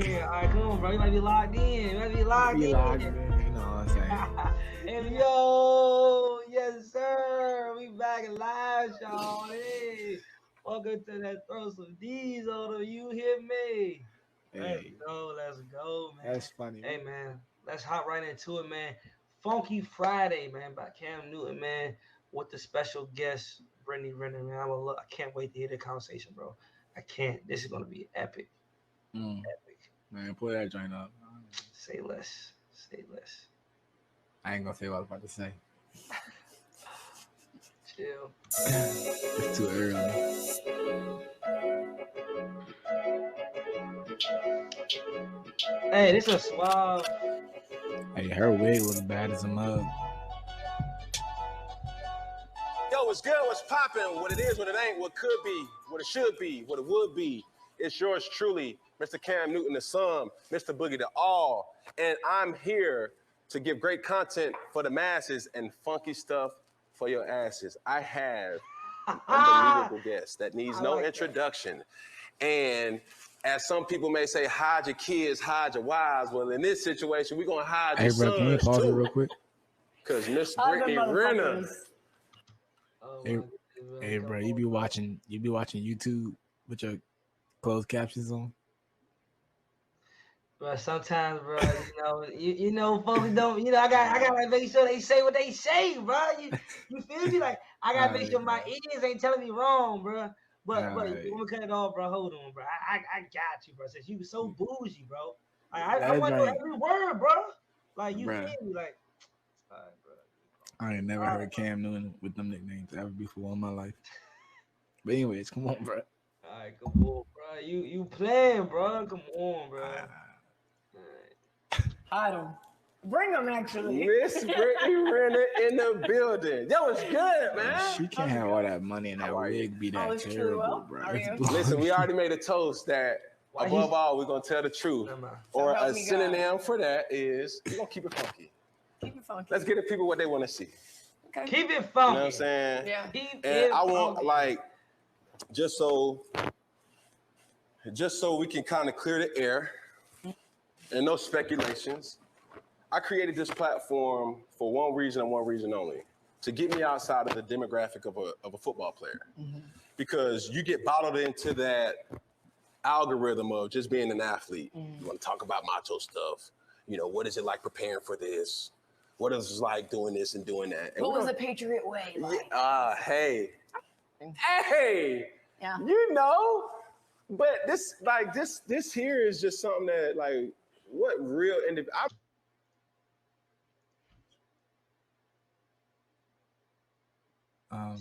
in. All right, come on, bro. You might be locked in. You might be locked in. You know what I'm saying? And yo, yes, sir. We back live, y'all. Hey, welcome to that Throw Some D's on them. You hear me? Let's go, man. That's funny. Hey, man, let's hop right into it, man. Funky Friday, man, by Cam Newton, man, with the special guest, Brittany Renner, man. I can't wait to hear the conversation, bro. I can't. This is going to be epic. Epic. Man, pull that joint up. Say less. Say less. I ain't going to say what I was about to say. Chill. It's too early. Hey, this is suave. Hey, her wig looks bad as a mug. Yo, what's good? What's poppin'? What it is, what it ain't, what could be, what it should be, what it would be. It's yours truly, Mr. Cam Newton, the son, Mr. Boogie the All. And I'm here to give great content for the masses and funky stuff for your asses. I have an unbelievable guest that needs no introduction. And as some people may say, hide your kids, hide your wives. Well, in this situation, we're going to hide your sons, can you pause it real quick? Because Miss Brittany Renner. Hey, bro, you be watching YouTube with your closed captions on? Bro, sometimes, bro, you know, folks don't, I gotta like make sure they say what they say, bro. You feel me? Like, I gotta make sure my ears ain't telling me wrong, bro. But you want to cut it off, bro? Hold on, bro. I got you, bro. Since you so bougie, bro. I want to know every word, bro. Like, you feel me? Like, all right, bro. I ain't never heard Cam Newton with them nicknames ever before in my life. But anyways, come on, bro. All right, come on, bro. You playing, bro? Come on, bro. All right. Hide him. Bring him, actually. Miss Brittany Renner in the building. Yo, it's good, man. She can't have all that money and that wig be that terrible, bro. Listen, we already made a toast that above all, we're going to tell the truth. Or a synonym for that is we're going to keep it funky. Keep it funky. Let's get the people what they want to see. Okay. Keep it funky. You know what I'm saying? Yeah. And I want, like, just so we can kind of clear the air and no speculations, I created this platform for one reason and one reason only, to get me outside of the demographic of a football player. Mm-hmm. Because you get bottled into that algorithm of just being an athlete. Mm-hmm. You want to talk about macho stuff. You know, what is it like preparing for this? What is it like doing this and doing that? And what was the Patriot way like? Hey, yeah. You know, but this here is just something that, like, what real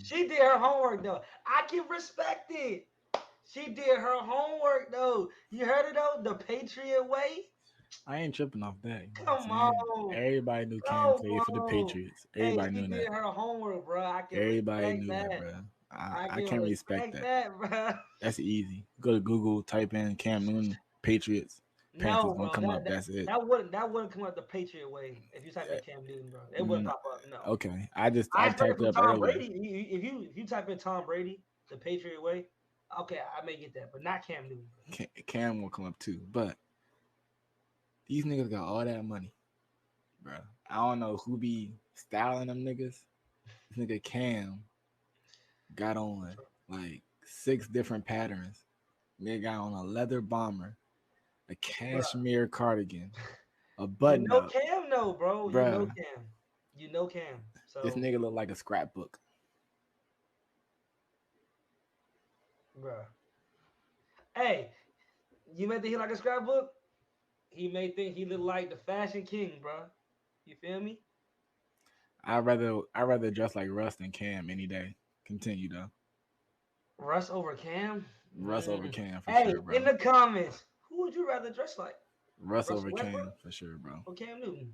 she did her homework though. I can respect it. She did her homework though. You heard it though? The Patriot way. I ain't tripping off that. Come on. Everybody knew Cam played for the Patriots. Everybody knew that. She did her homework, bro. Everybody knew that, bro. I can't respect that, bro. That's easy. Go to Google, type in Cam Newton, Patriots. Panthers gonna come up. That's it. That wouldn't come up the Patriot way if you type in Cam Newton, bro. It wouldn't pop up. No. Okay. I typed up Tom earlier. Brady. If you type in Tom Brady, the Patriot way, okay, I may get that, but not Cam Newton. Cam will come up too, but these niggas got all that money, bro. I don't know who be styling them niggas. This nigga Cam got on like 6 different patterns. Nigga got on a leather bomber, a cashmere cardigan, a button up. Cam, no, bro. You know Cam. So this nigga look like a scrapbook, bro. Hey, you may think he like a scrapbook. He may think he look like the fashion king, bro. You feel me? I'd rather dress like Russ than Cam any day. Continue though. Russ over Cam? Russ over Cam for sure, bro. In the comments, who would you rather dress like? Russ over Cam for sure, bro. Or Cam Newton?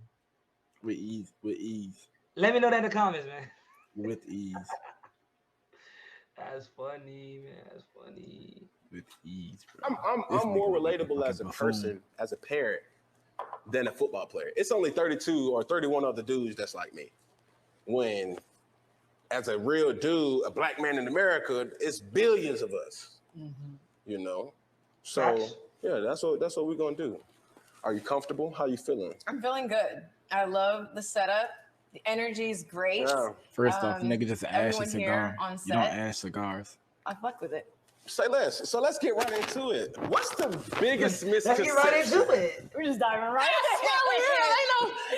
With ease. Let me know that in the comments, man. With ease. That's funny, man. That's funny. With ease, bro. I'm more relatable as a person, as a parent, than a football player. It's only 32 or 31 other dudes that's like me. When, as a real dude, a black man in America, it's billions of us. Mm-hmm. You know, so Yeah, that's what we're gonna do. Are you comfortable? How you feeling? I'm feeling good. I love the setup. The energy is great. Yeah. First off, nigga, just ash a Everyone here cigar. on You don't set, ash cigars. I fuck with it. Say less. So let's get right into it. What's the biggest Let's misconception? get right into it. We're just diving right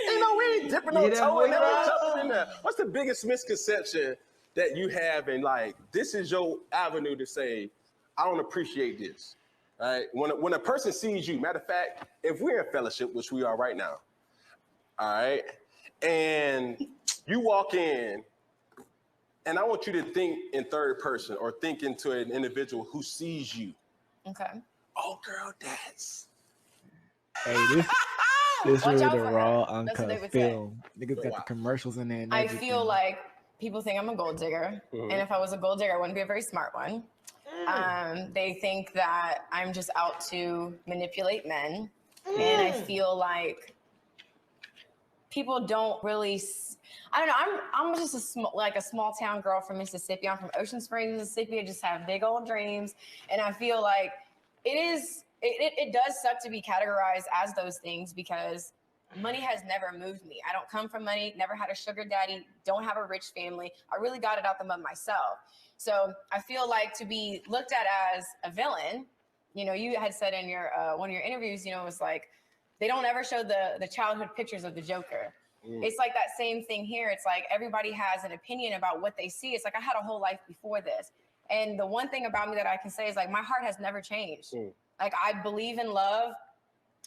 Ain't no, we ain't dipping no Yeah, that toe boy in there. right. Jumping in there. What's the biggest misconception that you have, and like this is your avenue to say, I don't appreciate this. Right? When a person sees you, matter of fact, if we're in fellowship, which we are right now, all right, and you walk in, and I want you to think in third person or think into an individual who sees you. Okay. Oh, girl, that's. Hey, this Watch really out the for raw, her. That's what they uncut would say. film. Niggas got the commercials in there and I everything. feel like people think I'm a gold digger, and if I was a gold digger, I wouldn't be a very smart one. They think that I'm just out to manipulate men, and I feel like people don't really. I don't know. I'm just a small town girl from Mississippi. I'm from Ocean Springs, Mississippi. I just have big old dreams, and I feel like it does suck to be categorized as those things because money has never moved me. I don't come from money, never had a sugar daddy, don't have a rich family. I really got it out the mud myself. So I feel like to be looked at as a villain, you know, you had said in your one of your interviews, you know, it was like they don't ever show the childhood pictures of the Joker. It's like that same thing here. It's like everybody has an opinion about what they see. It's like I had a whole life before this. And the one thing about me that I can say is like my heart has never changed. Like I believe in love.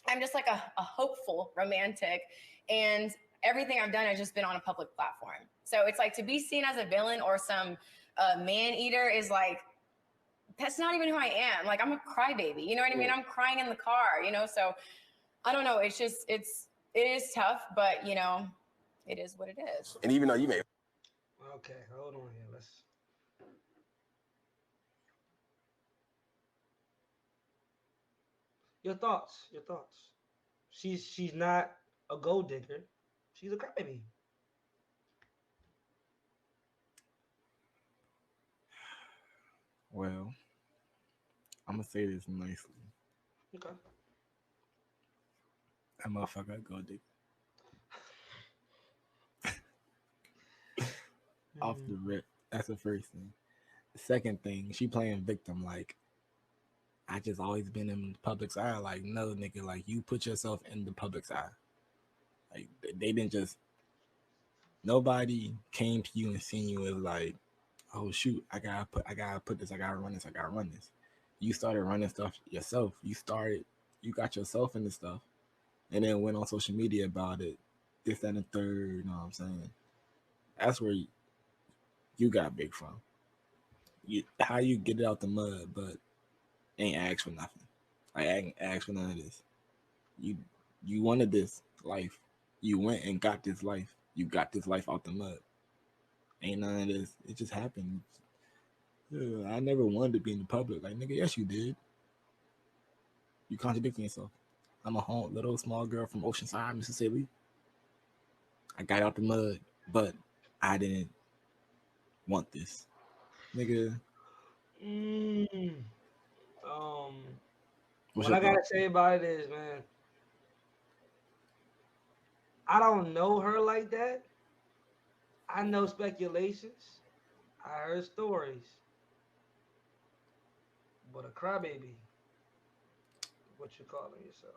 I'm just like a hopeful romantic, and everything I've done has just been on a public platform. So it's like to be seen as a villain or some man eater is like, that's not even who I am. Like I'm a crybaby, you know what I mean? I'm crying in the car, you know? So I don't know. It's just, it is tough, but you know, it is what it is. And even though you may. Okay, hold on here. Let's. Your thoughts. Your thoughts. She's not a gold digger. She's a crybaby. Well, I'm gonna say this nicely. Okay. That motherfucker go dick. Off the rip. That's the first thing. The second thing, she playing victim. Like, I just always been in the public's eye. Like, no, nigga, like you put yourself in the public's eye. Like they didn't just. Nobody came to you and seen you as like, oh shoot, I gotta put this, I gotta run this. You started running stuff yourself. You got yourself into stuff, and then went on social media about it. This, that, and the third. You know what I'm saying? That's where you got big from. How you get it out the mud, but ain't ask for nothing. Like ain't ask for none of this. You wanted this life. You went and got this life. You got this life out the mud. Ain't none of this. It just happened. Yeah, I never wanted to be in the public. Like nigga, yes you did. You contradicting yourself. I'm a little small girl from Oceanside, Mississippi. I got out the mud, but I didn't want this, nigga. What I gotta say about it is, man, I don't know her like that. I know speculations. I heard stories. But a crybaby, what you calling yourself?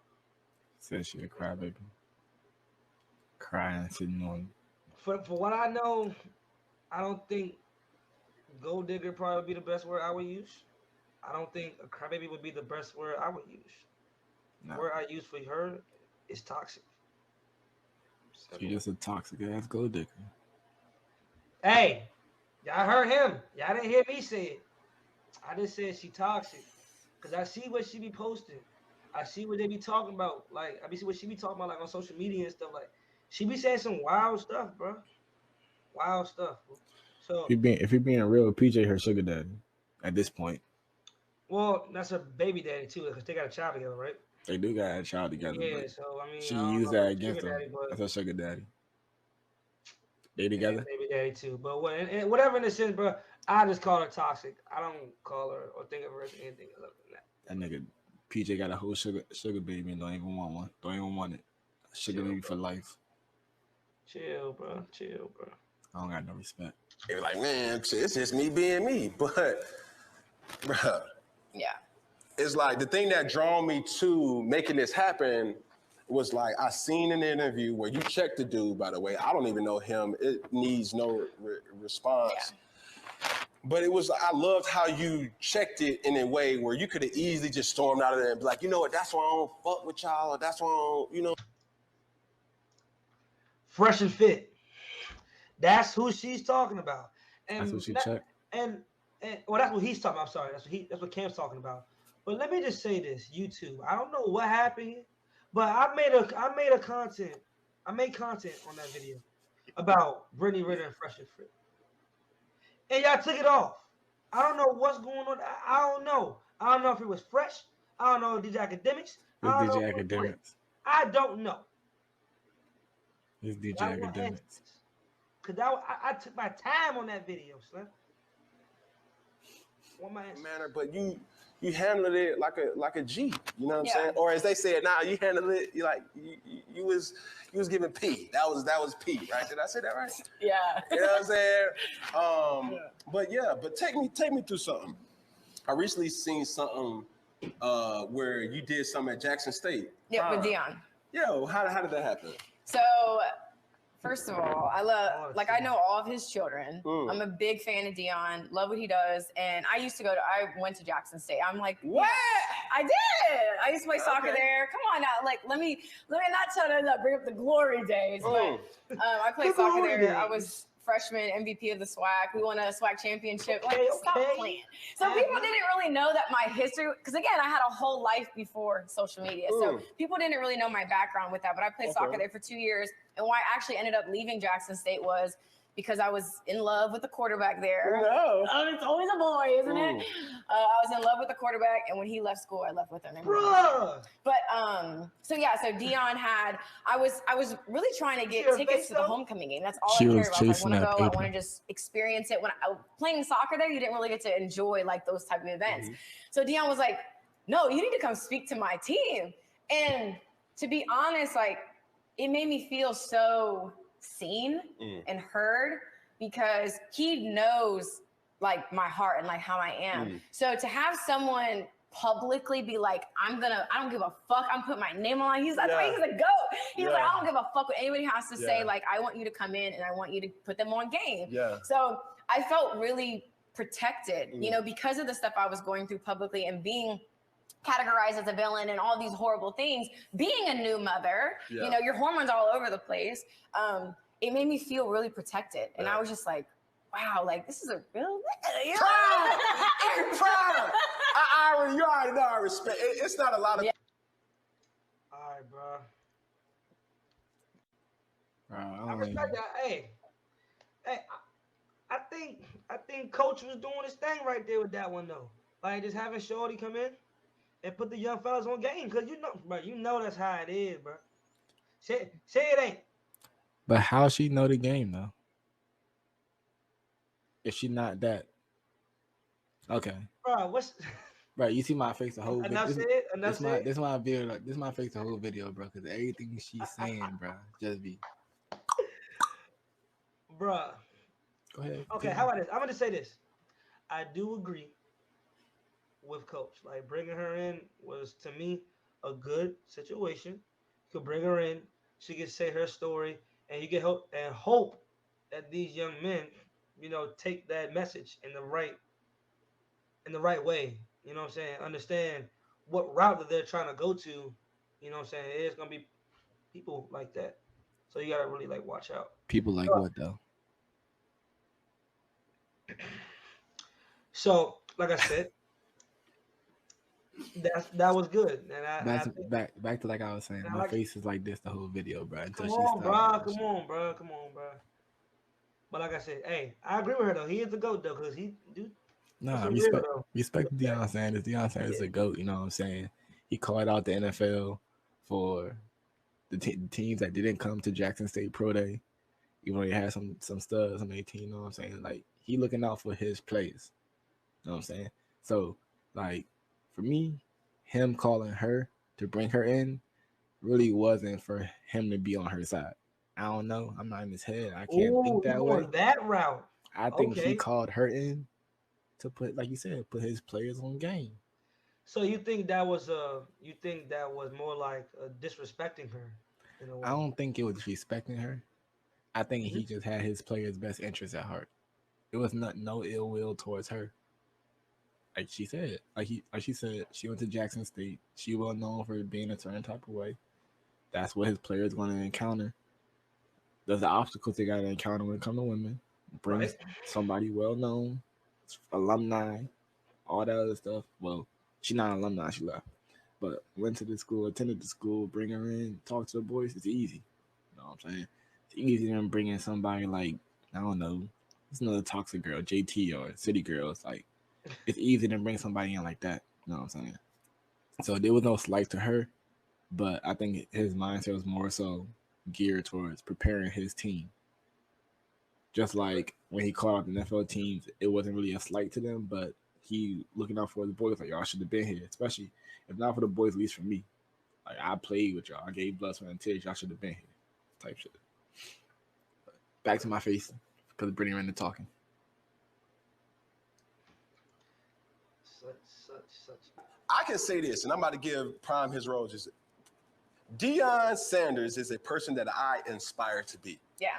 Says she a crybaby. Crying, sitting on. For what I know, I don't think gold digger probably would be the best word I would use. I don't think a crybaby would be the best word I would use. The word I use for her is toxic. She just a toxic ass gold digger. Hey, y'all heard him. Y'all didn't hear me say it. I just said she toxic. Cause I see what she be posting. I see what they be talking about. Like I see what she be talking about like on social media and stuff. Like she be saying some wild stuff, bro. Wild stuff. Bro. So if you're being real, PJ her sugar daddy at this point. Well, that's her baby daddy too, because they got a child together, right? They do got a child together. Yeah, so I mean, she used that against him. Daddy, that's her sugar daddy. They together? Baby daddy too. But and whatever in the sense, bro, I just call her toxic. I don't call her or think of her as anything other than that. That nigga PJ got a whole sugar baby and don't even want one. Don't even want it. Sugar baby for life. Chill, bro. Chill, bro. I don't got no respect. They're like, man, it's just me being me. But, bruh. Yeah. It's like the thing that drew me to making this happen was like I seen an interview where you checked the dude, by the way. I don't even know him. It needs no response. Yeah. But it was, I loved how you checked it in a way where you could have easily just stormed out of there and be like, you know what, that's why I don't fuck with y'all, or that's why I don't, you know. Fresh and fit. That's who she's talking about. And that's what she checked. And well, that's what he's talking about. I'm sorry. That's what Cam's talking about. But let me just say this, YouTube. I don't know what happened here, but I made content on that video about Brittany Renner and Fresh and Fit. And y'all took it off. I don't know what's going on. I don't know. I don't know if it was Fresh. I don't know DJ Academics. It's DJ Academics. I don't know. It's DJ Academics. Because I took my time on that video, son. Manner, but you handled it like a G, you know what I'm saying? Or as they said, you handled it you was giving P. That was P, right? Did I say that right? Yeah. You know what I'm saying? But take me through something. I recently seen something where you did something at Jackson State. Yeah, with Dion. Yo, how did that happen? So first of all, I know all of his children. I'm a big fan of Dion, love what he does. And I went to Jackson State. I'm like, what? I did. I used to play soccer there. Come on now. Like, let me not try to bring up the glory days, but I played soccer there. I was freshman MVP of the SWAC. We won a SWAC championship. Stop playing. So people didn't really know that my history, because again, I had a whole life before social media. So people didn't really know my background with that, but I played soccer there for 2 years. And why I actually ended up leaving Jackson State was because I was in love with the quarterback there. No. It's always a boy, isn't it? I was in love with the quarterback, and when he left school, I left with him. Bruh. But so Dion I was really trying to get tickets to the homecoming game. That's all I cared about. I want to go. I want to just experience it. When I playing soccer there, you didn't really get to enjoy like those type of events. So Dion was like, "No, you need to come speak to my team." And to be honest, like, it made me feel so seen and heard because he knows like my heart and like how I am. So to have someone publicly be like, I don't give a fuck, I'm putting my name on, he's like, he's a goat. He's like, I don't give a fuck what anybody has to say. Like, I want you to come in and I want you to put them on game. So I felt really protected, you know, because of the stuff I was going through publicly and being categorized as a villain and all these horrible things. Being a new mother, you know, your hormones all over the place. It made me feel really protected. And I was just like, wow, like this is a real proud. I'm proud. You already know I respect. It's not a lot of. All right, bro. I respect that. Hey, I think Coach was doing his thing right there with that one though. Like just having Shorty come in and put the young fellas on game, because you know that's how it is, bro. Say it ain't. But how she know the game though? If she not that, okay. Bro, what's right? You see my face the whole. This my video. Like, this my face the whole video, bro. Because everything she's saying, bro, just be. Bruh. Go ahead. Okay, how about this? I'm gonna say this. I do agree with Coach. Like bringing her in was to me a good situation. You could bring her in, she could say her story, and you can hope that these young men, you know, take that message in the right way. You know what I'm saying? Understand what route that they're trying to go to. You know what I'm saying? It's gonna be people like that. So you gotta really like watch out. People like what though? So, like I said, that was good. And back to like I was saying, my face is like this the whole video, bro. Come on, bro. But like I said, hey, I agree with her though. He is the GOAT though, because he do. Nah, respect Dion Sanders. Dion Sanders is a GOAT. You know what I'm saying? He called out the NFL for the teams that didn't come to Jackson State Pro Day, even though he had some studs on their team. You know what I'm saying? Like he looking out for his players. You know what I'm saying? So like for me, him calling her to bring her in really wasn't for him to be on her side. I don't know. I'm not in his head. I can't think Oh, you that way. going that route? I think he Okay. called her in to put, like you said, put his players on game. So you think that was more like disrespecting her in a I way? don't think it was respecting her. I think Hmm. he just had his players' best interests at heart. It was not no ill will towards her. Like she said, like she said, she went to Jackson State. She was known for being a certain type of way. That's what his players going to encounter. There's the obstacles they got to encounter when it comes to women. Right. Brings somebody well known, alumni, all that other stuff. Well, she's not an alumni, she left. But went to the school, attended the school, bring her in, talk to the boys. It's easy. You know what I'm saying? It's easier than bringing somebody like, I don't know, it's another toxic girl, JT or City Girls. Like, it's easy to bring somebody in like that. You know what I'm saying? So there was no slight to her, but I think his mindset was more so geared towards preparing his team. Just like when he called out the NFL teams, it wasn't really a slight to them, but he looking out for his boys. Like, y'all should have been here, especially if not for the boys, at least for me. Like, I played with y'all. I gave blood, sweat, and tears. Y'all should have been here. Type shit. But back to my face because Brittany Renner talking. Such. I can say this, and I'm about to give Prime his roses. Dion Sanders is a person that I inspire to be. Yeah.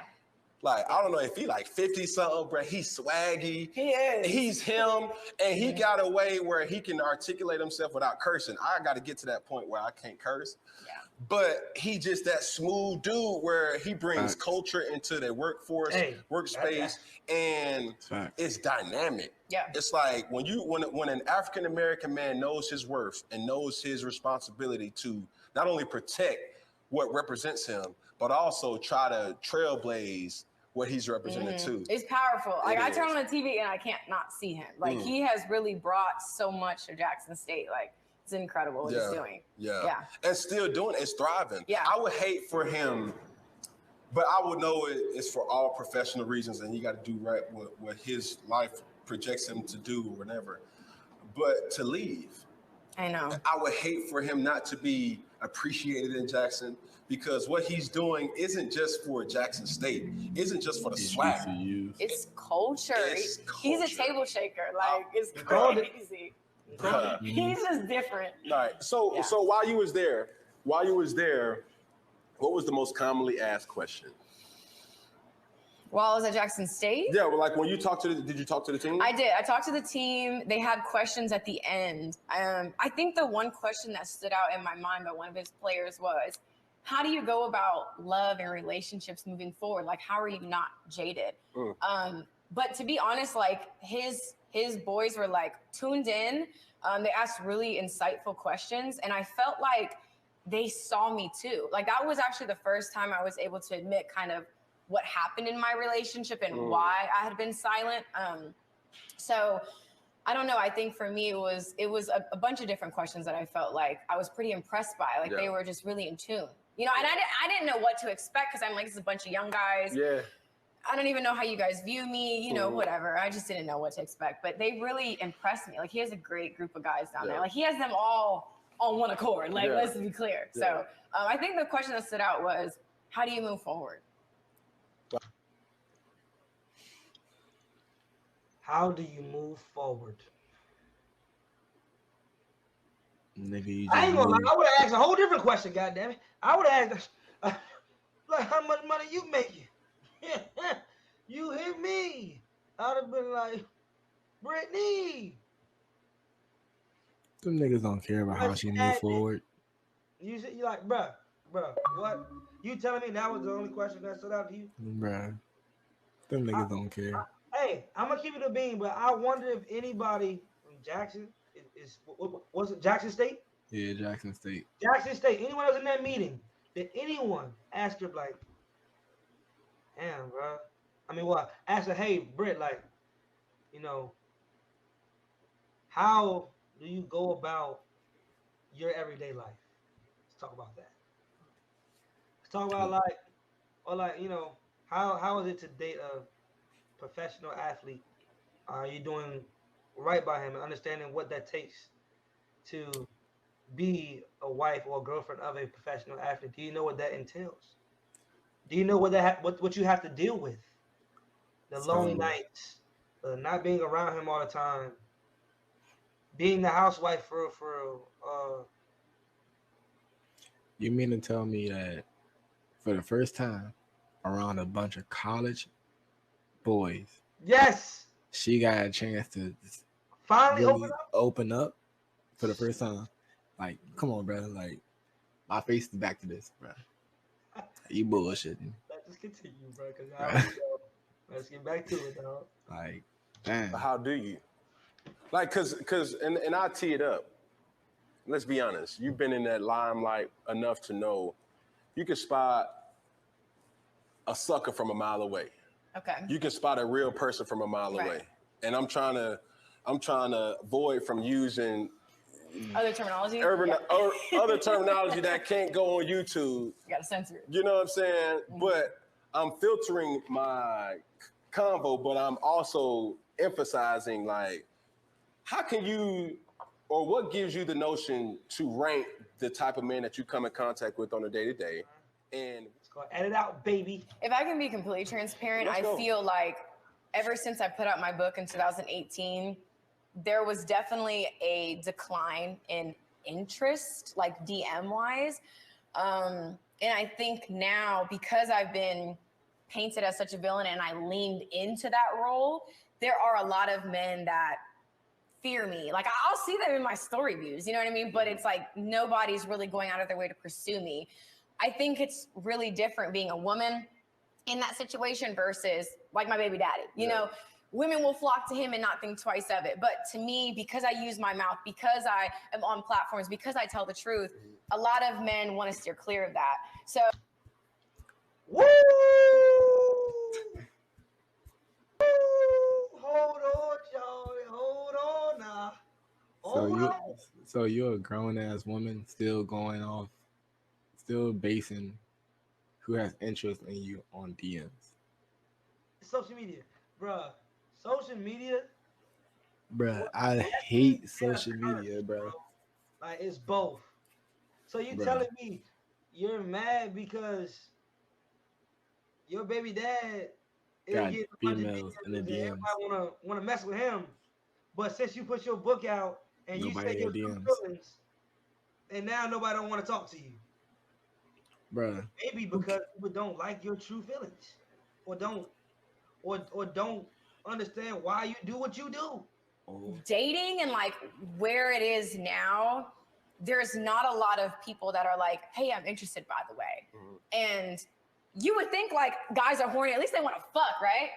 Like, I don't know if he like 50 something, bro. He's swaggy. He is. He's him. And he got a way where he can articulate himself without cursing. I got to get to that point where I can't curse. Yeah. But he just that smooth dude where he brings culture into the workforce, workspace, and it's dynamic. Yeah. It's like when an African American man knows his worth and knows his responsibility to not only protect what represents him, but also try to trailblaze what he's represented too. It's powerful. Like, I turn on the TV and I can't not see him. Like, he has really brought so much to Jackson State. Like, it's incredible what he's doing. Yeah. And still doing it. It's thriving. Yeah. I would hate for him, but I would know it's for all professional reasons and he got to do right what his life projects him to do or whatever. But to leave. I know. I would hate for him not to be appreciated in Jackson because what he's doing isn't just for Jackson State, isn't just for the swag. It's culture. He's a table shaker. Like, it's crazy. He's just different. All right. So while you was there, what was the most commonly asked question? While I was at Jackson State? Yeah, well, like when you talked to did you talk to the team? I did. I talked to the team. They had questions at the end. I think the one question that stood out in my mind by one of his players was, how do you go about love and relationships moving forward? Like, how are you not jaded? But to be honest, like his boys were like tuned in. They asked really insightful questions. And I felt like they saw me too. Like, that was actually the first time I was able to admit kind of what happened in my relationship and why I had been silent. So I don't know. I think for me, it was a bunch of different questions that I felt like I was pretty impressed by. Like, they were just really in tune, you know, and I didn't know what to expect because I'm like, this is a bunch of young guys. Yeah. I don't even know how you guys view me, you know, whatever. I just didn't know what to expect, but they really impressed me. Like, he has a great group of guys down there. Like, he has them all on one accord. Like, let's be clear. So I think the question that stood out was, how do you move forward? How do you move forward? Nigga, I ain't gonna lie. I would have asked a whole different question. Goddamn it! I would have asked, like, how much money you making? You hit me. I'd have been like, Brittany. Them niggas don't care about how she move forward. You like, bruh, what? You telling me that was the only question that stood out to you? Bruh. Them niggas don't care. Hey, I'm gonna keep it a bean, but I wonder if anybody from Jackson was it Jackson State? Yeah, Jackson State. Jackson State. Anyone else in that meeting? Did anyone ask her like, damn, bro? I mean, what? Ask her, hey, Britt, like, you know, how do you go about your everyday life? Let's talk about that. Let's talk about like, you know, how is it to date a professional athlete? Are you doing right by him and understanding what that takes to be a wife or a girlfriend of a professional athlete? Do you know what that entails? Do you know what you have to deal with? The long nights, not being around him all the time, being the housewife for You mean to tell me that for the first time around a bunch of college boys, yes, she got a chance to finally really open up for the first time? Like, come on, bro. Like, my face is back to this, bro. You bullshitting. Let's just continue, bro. Because let's get back to it, dog. Like, damn. How do you? Like, cause, and I'll tee it up. Let's be honest. You've been in that limelight enough to know you can spot a sucker from a mile away. Okay. You can spot a real person from a mile away. And I'm trying to avoid from using other terminology. Other terminology that can't go on YouTube. You gotta censor it. You know what I'm saying? Mm-hmm. But I'm filtering my convo, but I'm also emphasizing, like, how can you, or what gives you the notion to rank the type of man that you come in contact with on a day-to-day? And let's go edit out, baby. If I can be completely transparent, I feel like ever since I put out my book in 2018, there was definitely a decline in interest, like DM-wise. And I think now, because I've been painted as such a villain and I leaned into that role, there are a lot of men that fear me. Like, I'll see them in my story views, you know what I mean? But it's like nobody's really going out of their way to pursue me. I think it's really different being a woman in that situation versus like my baby daddy. You know, women will flock to him and not think twice of it. But to me, because I use my mouth, because I am on platforms, because I tell the truth, a lot of men want to steer clear of that. So, woo! Hold on, y'all. Hold on now. So you're a grown ass woman still going off, still basing who has interest in you on DMs. Social media, bruh. Social media. Bruh, I hate social media, bro. Like, it's both. So you telling me you're mad because your baby dad got females in the DMs. Everybody wanna mess with him, but since you put your book out and nobody you say your DMs. feelings, and now nobody don't want to talk to you, bruh. Maybe because people don't like your true feelings, or don't understand why you do what you do. Dating and like where it is now, there's not a lot of people that are like, hey, I'm interested, by the way. Mm-hmm. And you would think like guys are horny, at least they want to fuck, right?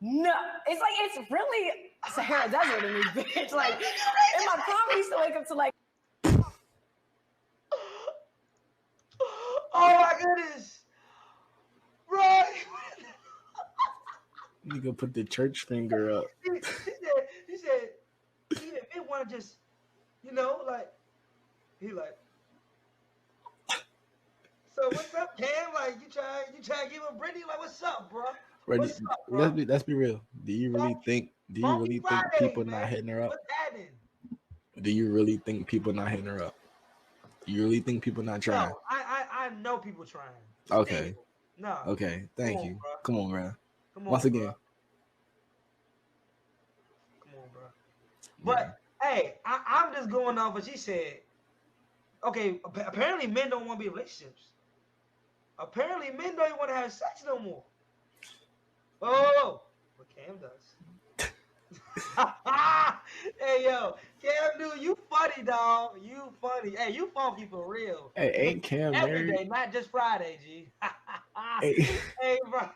No, it's like, it's really Sahara Desert in me, bitch. Like, in my prom, I used to wake up to like, oh my goodness, right? You can put the church finger up. He said, even men want to just, you know, like, he like, so what's up, Cam? Like, you try to give him Brittany? Like, what's up, bro? What's up, bro? Let's be real. Do you really think people not hitting her up? What's happening? Do you really think people not hitting her up? Do you really think people not trying? No, I know people trying. Okay. No. Okay. Thank you. Bro. Come on, bro. Come on, once again. Come on, bro. But hey, I'm just going off what she said. Okay, apparently men don't want to be in relationships. Apparently men don't even want to have sex no more. Oh, what Cam does. Hey, yo, Cam, dude, you funny, dog. You funny. Hey, you funky for real. Hey, ain't Cam every married? day, not just Friday, G. Hey, bro.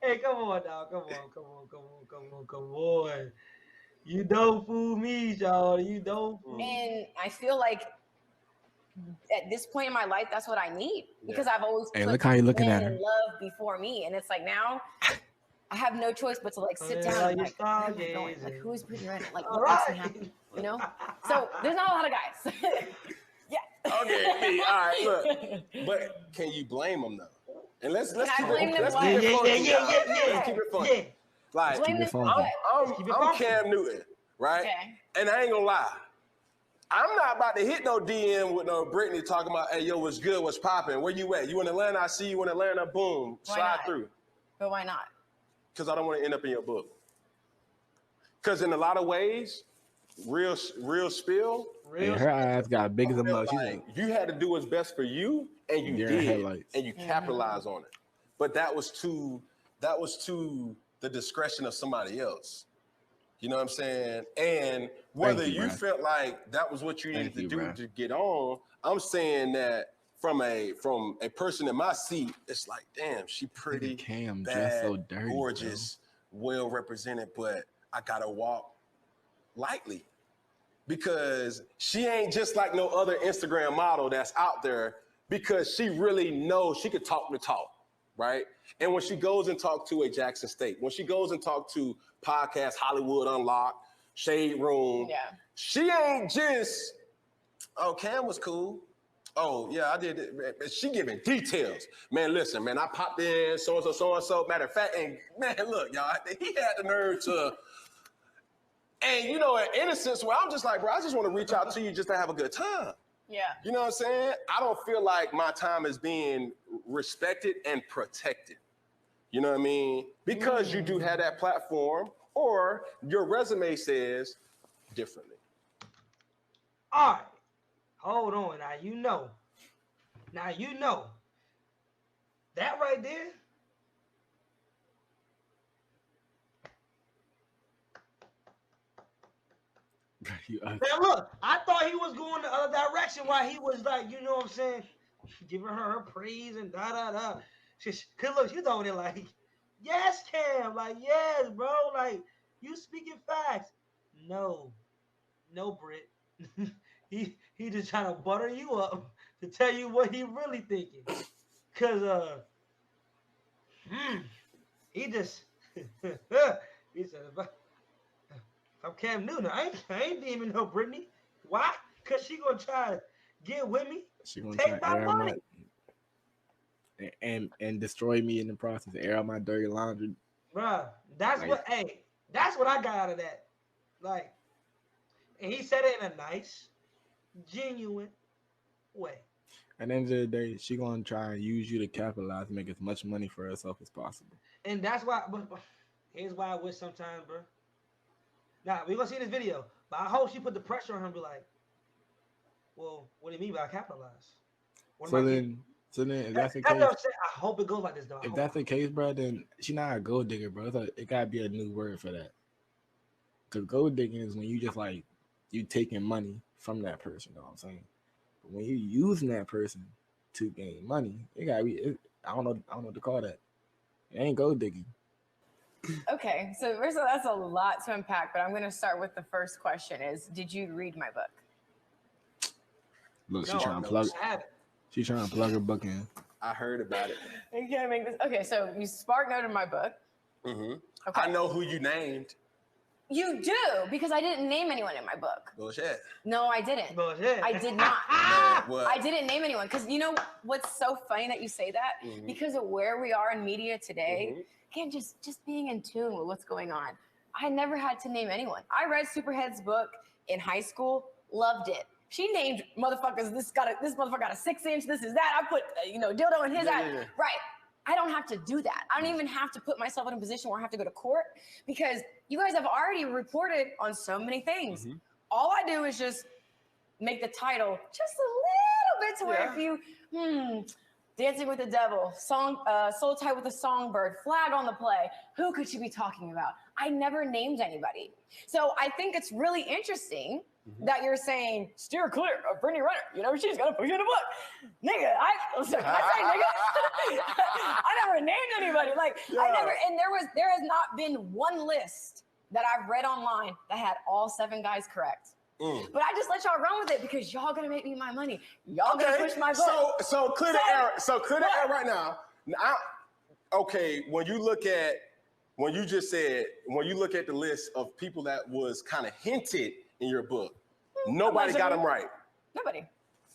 Hey, come on, dog. Come on. You don't fool me, y'all. You don't fool me. And I feel like at this point in my life, that's what I need, because I've always put look how you looking at her. Love before me, and it's like now I have no choice but to like sit down and like, like who is Brittany Renner? Like, what makes me happy? You know? So there's not a lot of guys. Yeah. Okay. All right. Look, but can you blame them though? And let's keep it funky. Like, I'm Cam Newton, right? Okay. And I ain't gonna lie. I'm not about to hit no DM with no Brittany talking about, hey, yo, what's good, what's popping, where you at? You in Atlanta? I see you in Atlanta. Boom, slide through. But why not? Because I don't want to end up in your book. Because in a lot of ways, real spill. Her eyes got big as a mug. Like, you had to do what's best for you, and you did, headlights. and you capitalized on it. But that was to the discretion of somebody else. You know what I'm saying? And whether you felt like that was what you needed to do to get on, I'm saying that from a person in my seat, it's like, damn, she pretty, bad, so dirty, gorgeous, well represented, but I gotta walk lightly. Because she ain't just like no other Instagram model that's out there, because she really knows she could talk the talk, right? And when she goes and talk to a Jackson State, when she goes and talk to podcast Hollywood Unlocked, Shade Room, she ain't just, oh, Cam was cool. Oh, yeah, I did it. She giving details. Man, listen, man, I popped in, so-and-so, so-and-so. Matter of fact, and man, look, y'all, he had the nerve to, and you know, in innocence, where I'm just like, bro, I just want to reach out to you just to have a good time. Yeah. You know what I'm saying? I don't feel like my time is being respected and protected. You know what I mean? Because you do have that platform, or your resume says differently. All right. Hold on. Now you know. That right there. Now look, I thought he was going the other direction while he was like, you know what I'm saying, giving her praise and da-da-da. Cause look, she's over there like, yes, Cam, like, yes, bro, like, you speaking facts. No, Britt. he just trying to butter you up to tell you what he really thinking. Cause he just he said, I'm Cam Newton. I ain't demon no Brittany. Why? Cause she gonna try to get with me. She gonna take my money and destroy me in the process. Air out my dirty laundry. Bruh, that's what I got out of that. Like, and he said it in a nice, genuine way. At the end of the day, she gonna try and use you to capitalize, make as much money for herself as possible. And that's why. But here's why I wish sometimes, bro. Now we're gonna see this video, but I hope she put the pressure on him. And be like, well, what do you mean by capitalize? So then, if that's the case, I hope it goes like this, though. If that's the case, bro, then she not a gold digger, bro. It gotta be a new word for that. Cause gold digging is when you just like you taking money from that person. You know what I'm saying? But when you using that person to gain money, it gotta be. I don't know what to call that. It ain't gold digging. Okay, so first of all, that's a lot to unpack, but I'm going to start with the first question is, did you read my book? Look, she's trying to plug her book in. I heard about it. You can't make this. Okay, so you spark noted my book. Mm-hmm. Okay. I know who you named. You do, because I didn't name anyone in my book. Bullshit. No, I didn't. Bullshit. I did not. I didn't name anyone, because you know what's so funny that you say that? Mm-hmm. Because of where we are in media today, again, just being in tune with what's going on. I never had to name anyone. I read Superhead's book in high school, loved it. She named motherfuckers, this motherfucker got a 6-inch, this is that. I put, dildo in his eye. Yeah. Right. I don't have to do that. I don't even have to put myself in a position where I have to go to court, because you guys have already reported on so many things. Mm-hmm. All I do is just make the title just a little bit to where if you, Dancing with the Devil, Soul Tied with a Songbird, Flag on the Play. Who could she be talking about? I never named anybody. So I think it's really interesting that you're saying, steer clear of Brittany Renner. She's going to put you in a book. Nigga, I say, nigga. I never named anybody. And there has not been one list that I've read online that had all 7 guys correct. But I just let y'all run with it because y'all gonna make me my money. Y'all gonna push my book. So clear the air. So clear the air right now. When you look at the list of people that was kind of hinted in your book, nobody got them right. Nobody.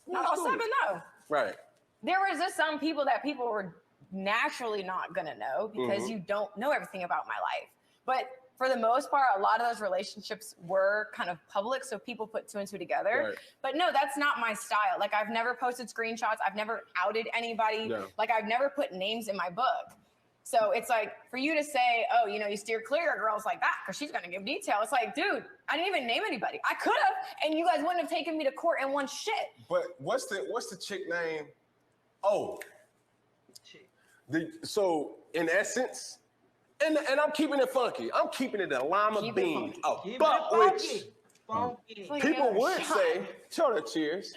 Not all 7, no. Right. There was just some people that people were naturally not gonna know because you don't know everything about my life. But for the most part, a lot of those relationships were kind of public, so people put two and two together. Right. But no, that's not my style. Like, I've never posted screenshots. I've never outed anybody. Yeah. Like, I've never put names in my book. So it's like, for you to say, oh, you know, you steer clear of girls like that because she's going to give detail. It's like, dude, I didn't even name anybody. I could have, and you guys wouldn't have taken me to court and won shit. But what's the chick name? Oh. So, in essence, and I'm keeping it funky. I'm keeping it a lima bean, a butt which people would say, show the cheers.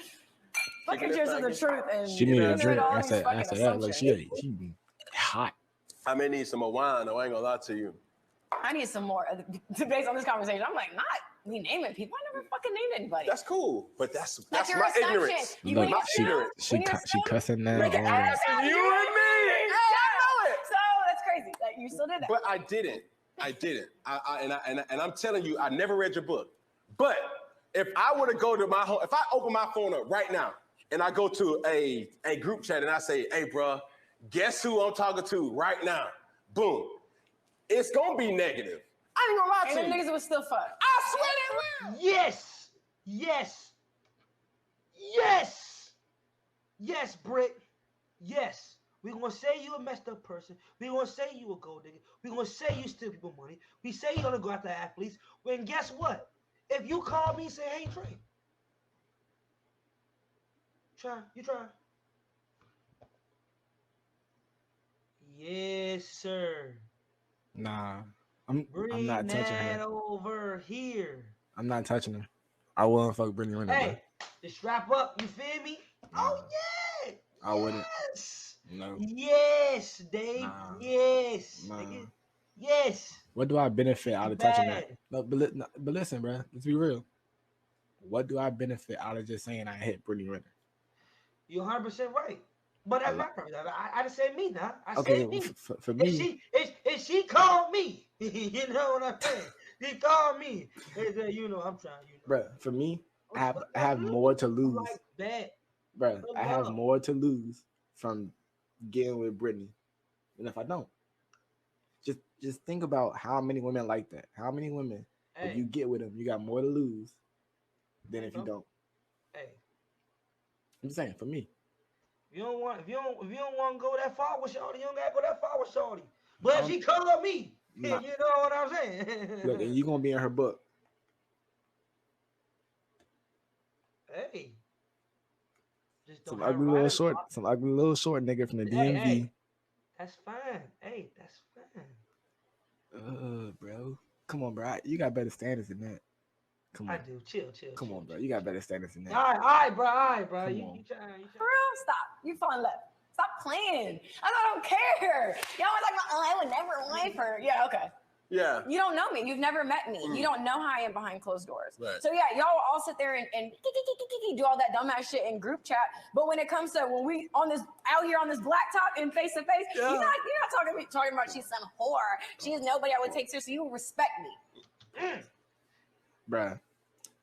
Fucking cheers to the truth. And She need a drink. I said, like she be hot. I may need some more wine, though. I ain't gonna lie to you. I need some more. Based on this conversation, I'm like, not me naming people. I never fucking named anybody. That's cool, but that's your my assumption. ignorance. Look, she cussing now. Like, asking you and me. So that's crazy. Like, you still did that. But I didn't. And I'm telling you, I never read your book. But if I were to go to my home, if I open my phone up right now and I go to a group chat and I say, hey, bro, guess who I'm talking to right now? Boom. It's gonna be negative. I ain't gonna lie to you. And them niggas was still fun. I swear they will. Yes. Yes. Yes. Yes, Britt. Yes. We're going to say you a messed up person. We're going to say you a gold digger. We're going to say you steal people money. We say you're going to go after athletes. When guess what? If you call me and say, hey, Trey. You try. Yes, sir. Nah. I'm not touching her. Over here. I'm not touching her. I wouldn't fuck Brittany Renner. Hey, just wrap up. You feel me? Oh, yeah. I wouldn't. Yes. No. Yes, Dave. Nah. Yes. Nah. Yes. What do I benefit out of touching that? No, but listen, bro. Let's be real. What do I benefit out of just saying I hit Brittany Renner? You're 100% right. But that's not right. I just said me now. I okay, said me. For me. If she called me, you know what I'm saying? She called me. They said, you know, I'm trying. You know. Bro, for me, I have more to lose. Like that. Bro, I have more to lose from getting with Brittany than if I don't. Just think about how many women like that. How many women, if you get with them, you got more to lose than if you don't. Hey, I'm just saying, for me. If you don't want to go that far with Shorty, you don't gotta go that far with Shorty. But if she called me, you know what I'm saying. Look, and you gonna be in her book. Hey. Some ugly little short nigga from the DMV. Hey, that's fine. Hey, that's fine. Bro. Come on, bro. You got better standards than that. Come on. I do. Chill. Come on, bro. You got better standards than that. All right, bro. You trying. For real? Stop. You falling left. Stop playing. I don't care. Y'all was like, I would never wife her. Yeah, okay. Yeah. You don't know me. You've never met me. You don't know how I am behind closed doors. Right. So yeah, y'all will all sit there and do all that dumbass shit in group chat. But when it comes to when we out here on this blacktop and face to face, you're not talking about she's some whore. She's nobody I would take seriously. You respect me. Bruh,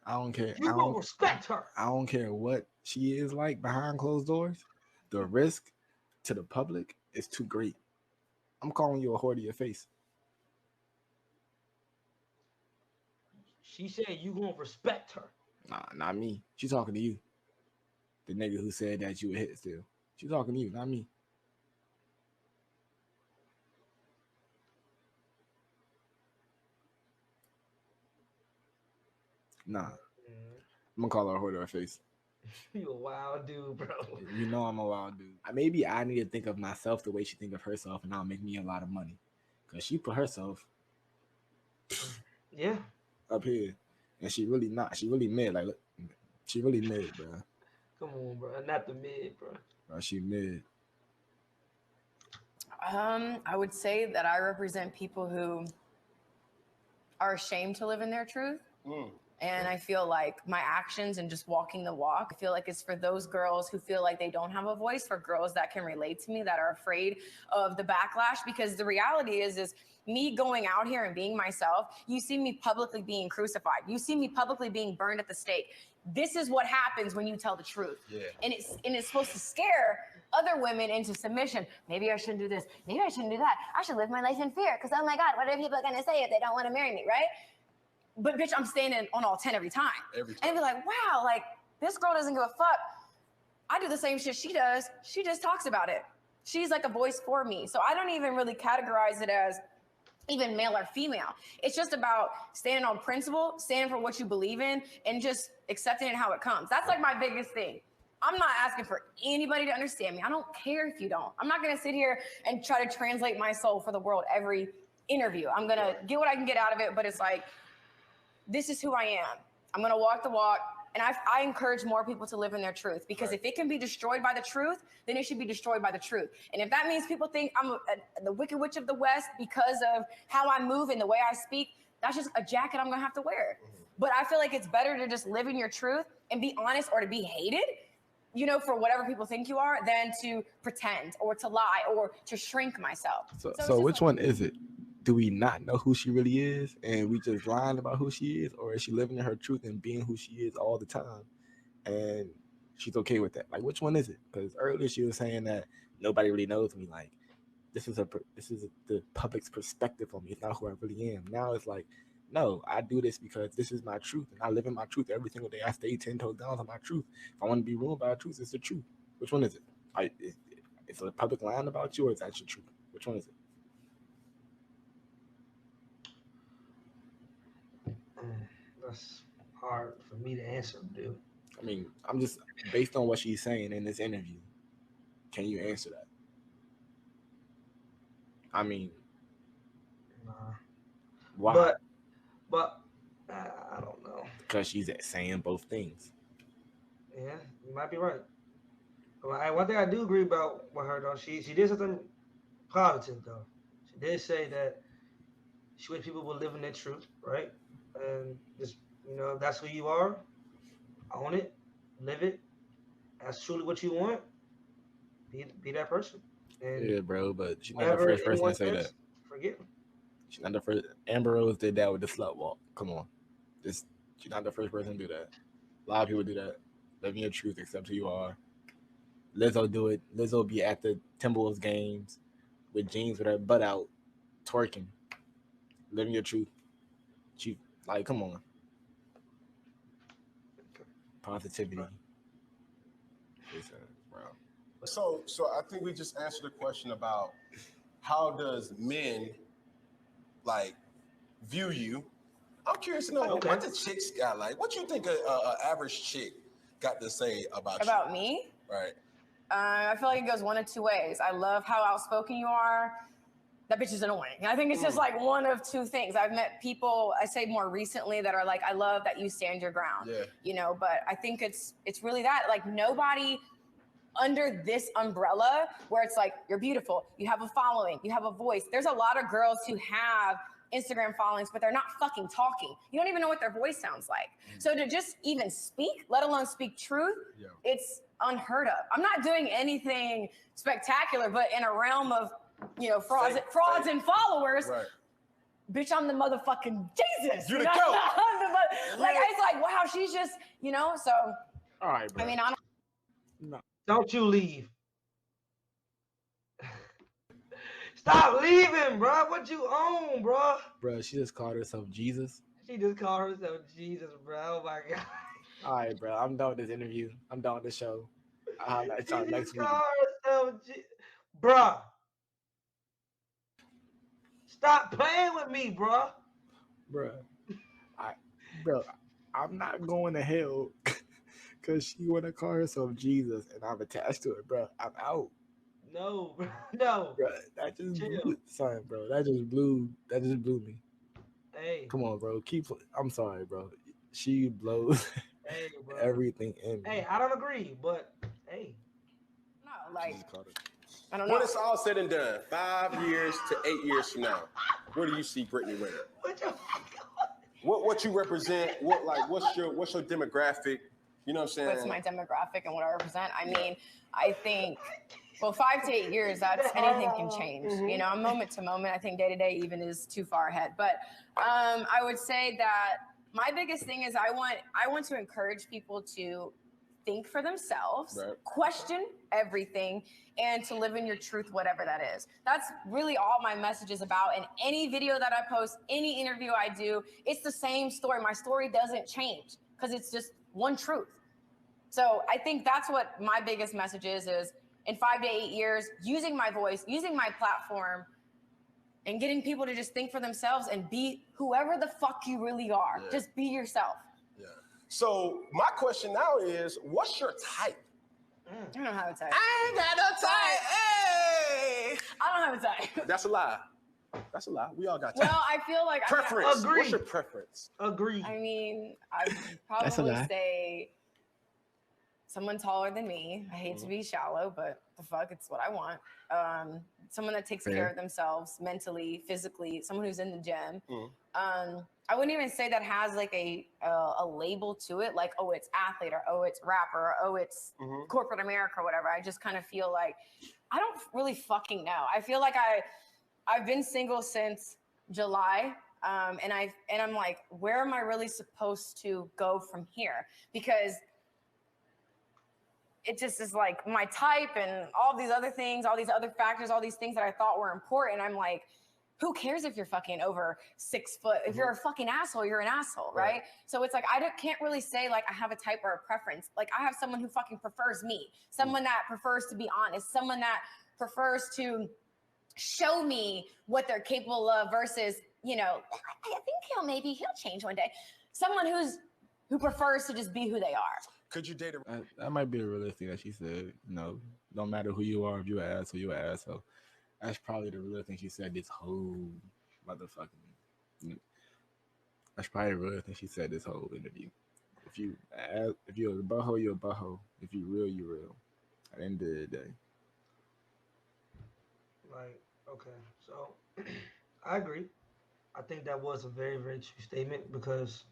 I don't care. You don't respect her. I don't care what she is like behind closed doors. The risk to the public is too great. I'm calling you a whore to your face. She said you gonna respect her. Nah, not me. She talking to you. The nigga who said that you would hit still. She talking to you, not me. Nah. I'm gonna call her a whore to her face. You a wild dude, bro. You know I'm a wild dude. Maybe I need to think of myself the way she think of herself, and that'll make me a lot of money. Cause she put herself up here, and she really not. She really mid. Like, look, she really mid, bro. Come on, bro. Not the mid, bro. Bro, she mid. I would say that I represent people who are ashamed to live in their truth. And I feel like my actions and just walking the walk, I feel like it's for those girls who feel like they don't have a voice, for girls that can relate to me, that are afraid of the backlash. Because the reality is me going out here and being myself, you see me publicly being crucified. You see me publicly being burned at the stake. This is what happens when you tell the truth. Yeah. And it's supposed to scare other women into submission. Maybe I shouldn't do this. Maybe I shouldn't do that. I should live my life in fear because, oh my God, what are people going to say if they don't want to marry me, right? But bitch, I'm standing on all 10 every time. And be like, wow, like this girl doesn't give a fuck. I do the same shit she does. She just talks about it. She's like a voice for me. So I don't even really categorize it as even male or female. It's just about standing on principle, standing for what you believe in, and just accepting it how it comes. That's like my biggest thing. I'm not asking for anybody to understand me. I don't care if you don't. I'm not gonna sit here and try to translate my soul for the world every interview. I'm gonna get what I can get out of it, but it's like, this is who I am. I'm gonna walk the walk, and I encourage more people to live in their truth, because if it can be destroyed by the truth, then it should be destroyed by the truth. And if that means people think I'm the Wicked Witch of the West because of how I move and the way I speak, that's just a jacket I'm gonna have to wear. But I feel like it's better to just live in your truth and be honest, or to be hated, you know, for whatever people think you are, than to pretend or to lie or to shrink myself. So which one is it? Do we not know who she really is and we just lying about who she is, or is she living in her truth and being who she is all the time and she's okay with that? Like, which one is it? Because earlier she was saying that nobody really knows me. Like, this is the public's perspective on me. It's not who I really am. Now it's like, no, I do this because this is my truth, and I live in my truth every single day. I stay 10 toes down on my truth. If I want to be ruined by the truth, it's the truth. Which one is it? Is the public lying about you, or is that your truth? Which one is it? That's hard for me to answer, dude. I mean, I'm just based on what she's saying in this interview. Can you answer that? I mean, Nah. why? But I don't know. Because she's saying both things. Yeah, you might be right. Well, one thing I do agree about with her though, she did something positive though. She did say that she wished people would live in their truth, right? And just, you know, if that's who you are, own it, live it. That's truly what you want. Be that person. And yeah, bro, but she's not the first person to say that. Forget them. She's not the first. Amber Rose did that with the slut walk. Come on. She's not the first person to do that. A lot of people do that. Living your truth, accept who you are. Lizzo do it. Lizzo be at the Timberwolves games with jeans with her butt out, twerking. Living your truth. She, like, come on. Positivity. Bro. So I think we just answered the question about how does men like view you. I'm curious to know what the chicks got like. What you think a average chick got to say about you? About me? Right. I feel like it goes one of two ways. I love how outspoken you are. That bitch is annoying. I think it's just like one of two things. I've met people, I say more recently, that are like, I love that you stand your ground. Yeah. You know, but I think it's really that. Like, nobody under this umbrella where it's like, you're beautiful, you have a following, you have a voice. There's a lot of girls who have Instagram followings, but they're not fucking talking. You don't even know what their voice sounds like. So to just even speak, let alone speak truth, it's unheard of. I'm not doing anything spectacular, but in a realm of, you know, frauds and followers, right. Bitch, I'm the motherfucking Jesus. You the goat. Like, it's like, wow, she's just, you know, so. All right, bro. I mean, Don't you leave. Stop leaving, bro. What you own, bro? Bro, she just called herself Jesus. She just called herself Jesus, bro. Oh my God. All right, bro. I'm done with this interview. I'm done with the show. I'll let y'all next week. Bruh. Stop playing with me, bro. Bro, I'm not going to hell because she want to call herself Jesus and I'm attached to it, bro. I'm out. No, bro. No. Bro, that just blew, son, bro. That just blew me. Hey. Come on, bro. I'm sorry, bro. She blows everything in me. Hey, I don't agree, but hey. No, like, I don't know. When it's all said and done, 5 years to 8 years from now, where do you see Brittany Renner? what you represent, what's your demographic? You know what I'm saying? What's my demographic and what I represent? I mean, I think, well, 5 to 8 years, that's anything can change. You know, moment to moment. I think day to day even is too far ahead. But I would say that my biggest thing is I want to encourage people to think for themselves, question everything, and to live in your truth, whatever that is. That's really all my message is about. And any video that I post, any interview I do, it's the same story. My story doesn't change because it's just one truth. So I think that's what my biggest message is in 5 to 8 years, using my voice, using my platform, and getting people to just think for themselves and be whoever the fuck you really are. Yeah. Just be yourself. Yeah. So my question now is, what's your type? I don't have a type. I ain't got no type. Hey! I don't have a type. That's a lie. That's a lie. We all got type. Well, I feel like preference. Agree. What's your preference? Agree. I mean, I'd probably say someone taller than me. I hate to be shallow, but the fuck, it's what I want. Someone that takes care of themselves mentally, physically, someone who's in the gym. I wouldn't even say that has like a label to it, like, oh, it's athlete, or oh, it's rapper, or oh, it's corporate America, or whatever. I just kind of feel like I don't really fucking know. I feel like I've been single since July, and I'm like, where am I really supposed to go from here? Because it just is like my type and all these other things, all these other factors, all these things that I thought were important. I'm like, who cares if you're fucking over 6 foot? If you're a fucking asshole, you're an asshole, right? So it's like, can't really say like I have a type or a preference. Like I have someone who fucking prefers me, someone that prefers to be honest, someone that prefers to show me what they're capable of versus, you know, I think he'll change one day. Someone who prefers to just be who they are. Could you date that might be the realest thing that she said. You know, don't matter who you are, if you're an asshole, you're an asshole. That's probably the real thing she said this whole motherfucking. That's probably the real thing she said this whole interview. If you're a butthole, you're a butthole. If you real, you real. At the end of the day. Like, okay, so I agree. I think that was a very, very true statement because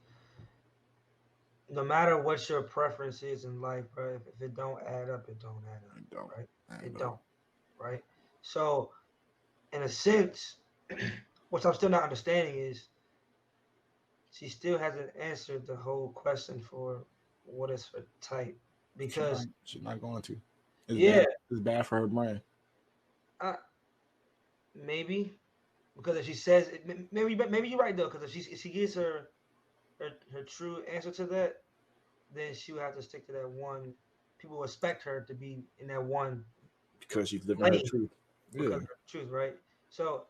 no matter what your preference is in life, bro, if it don't add up, it don't add up. It don't. Right? It don't. Right? So, in a sense, what I'm still not understanding is she still hasn't answered the whole question for what is her type. Because she's not going to. It's bad for her brain. Maybe. Because if she says, maybe you're right, though, because if she gives her true answer to that, then she would have to stick to that one. People expect her to be in that one because she's living her truth. Because of her truth, right? So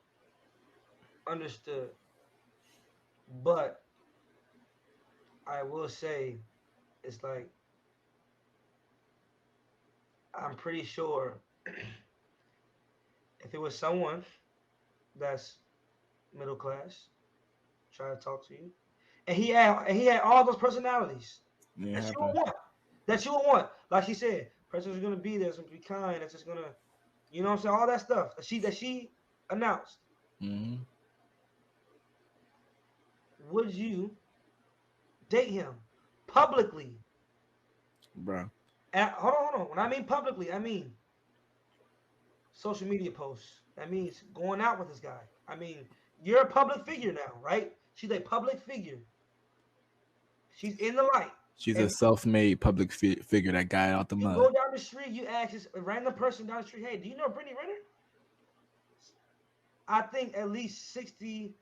understood. But I will say, it's like I'm pretty sure if it was someone that's middle class trying to talk to you, and he had all those personalities that you would want. Like she said, person's gonna be there, it's gonna be kind, that's just gonna, you know what I'm saying, all that stuff that she announced. Would you date him publicly? Bro. And hold on. When I mean publicly, I mean social media posts. That means going out with this guy. I mean, you're a public figure now, right? She's a public figure. She's in the light. She's a self-made public figure that got out the mud. You go down the street, you ask this random person down the street, hey, do you know Brittany Renner? I think at least 60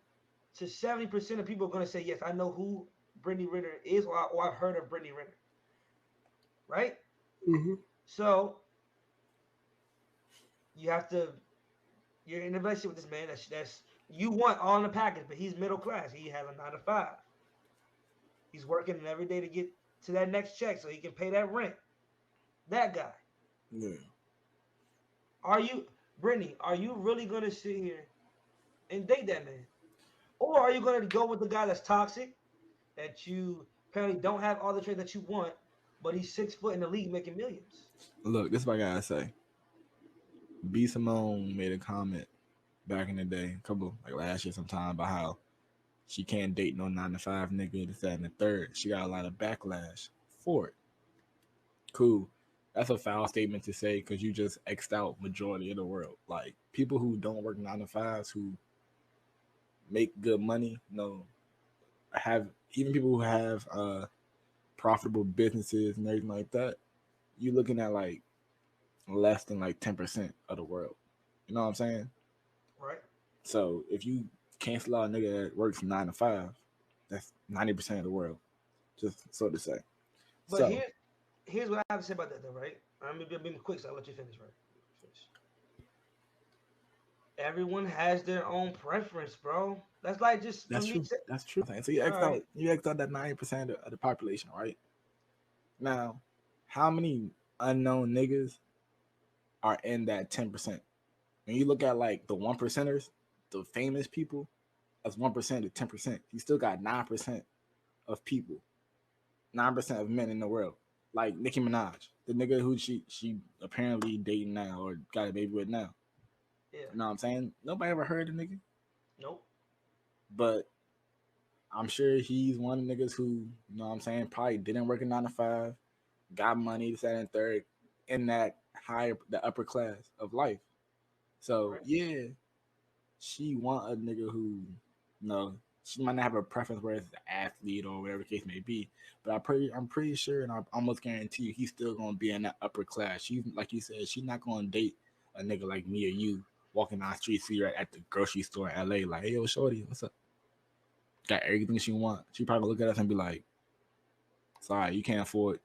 to 70% of people are going to say, yes, I know who Brittany Renner is, or I've heard of Brittany Renner. Right? So, you're in a relationship with this man that's you want all in the package, but he's middle class. He has a 9 to 5. He's working every day to get to that next check so he can pay that rent. That guy. Yeah. Brittany, are you really going to sit here and date that man? Or are you going to go with the guy that's toxic, that you apparently don't have all the traits that you want, but he's 6 foot in the league making millions? Look, this is what I got to say. B. Simone made a comment back in the day, last year sometime, about how she can't date no 9 to 5 nigga, this, that, and the third. She got a lot of backlash for it. Cool. That's a foul statement to say because you just X'd out majority of the world. Like people who don't work 9 to 5s who make good money, have even people who have profitable businesses and everything like that. You looking at like less than like 10% of the world. You know what I'm saying? Right. So if you cancel out a nigga that works 9 to 5, that's 90% of the world. Just so to say. But So here's what I have to say about that, though. Right? I'm gonna be quick, so I'll let you finish. Right? Finish. Everyone has their own preference, bro. That's like just that's when me. true. That's true. So you All right. you X'd out that 90% of the population, right? Now, how many unknown niggas are in that 10%? When you look at like the 1%ers, the famous people, that's 1% to 10%. You still got 9% of people, 9% of men in the world. Like Nicki Minaj, the nigga who she apparently dating now or got a baby with now. Yeah. You know what I'm saying? Nobody ever heard of the nigga. Nope. But I'm sure he's one of the niggas who, you know what I'm saying, probably didn't work a 9 to 5, got money, this, that, and third, in that the upper class of life. So Right. yeah, she want a nigga who, she might not have a preference where it's an athlete or whatever the case may be, but I'm pretty sure, and I almost guarantee you, he's still gonna be in that upper class. She's like you said, she's not gonna date a nigga like me or you walking down the street, see her at the grocery store in LA, like, hey yo, shorty, what's up? Got everything she want. She probably look at us and be like, sorry, you can't afford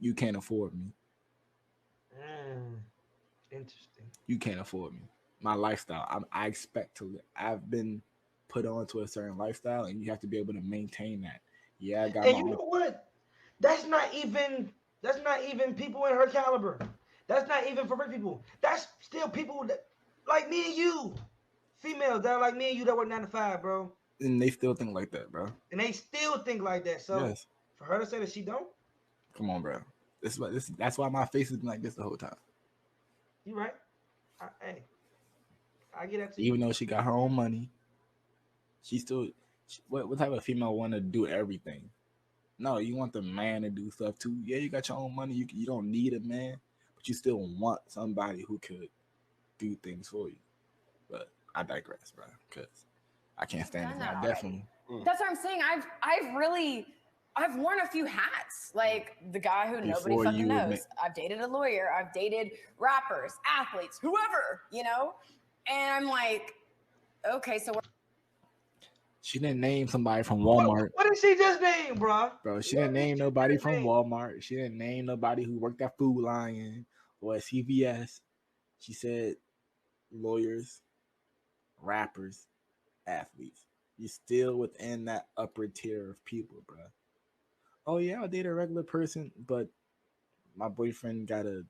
me. Mm, interesting. You can't afford me. My lifestyle. I expect to live. I've been put onto a certain lifestyle, and you have to be able to maintain that. Yeah, I got And my you own. know what? That's not even people in her caliber. That's not even for rich people. That's still people that like me and you, females that are like me and you that work 9 to 5, bro. And they still think like that, bro. And they still think like that. So Yes. for her to say that she don't, Come on, bro. That's why my face has been like this the whole time. you right. Hey, I get that to you. Even though she got her own money, she still. What type of female want to do everything? No, you want the man to do stuff too. Yeah, you got your own money. You don't need a man, but you still want somebody who could do things for you. But I digress, bro, because I can't stand Done it. I that definitely. That's what I'm saying. I've worn a few hats. Like the guy who nobody Before fucking you would knows. I've dated a lawyer. I've dated rappers, athletes, whoever, And I'm like, okay, so She didn't name somebody from What, Walmart. what did she just name, bro? Bro, she What didn't did name she nobody just from name? Walmart. She didn't name nobody who worked at Food Lion or at CVS. She said lawyers, rappers, athletes. You're still within that upper tier of people, bro. Oh yeah, I'll date a regular person, but my boyfriend got a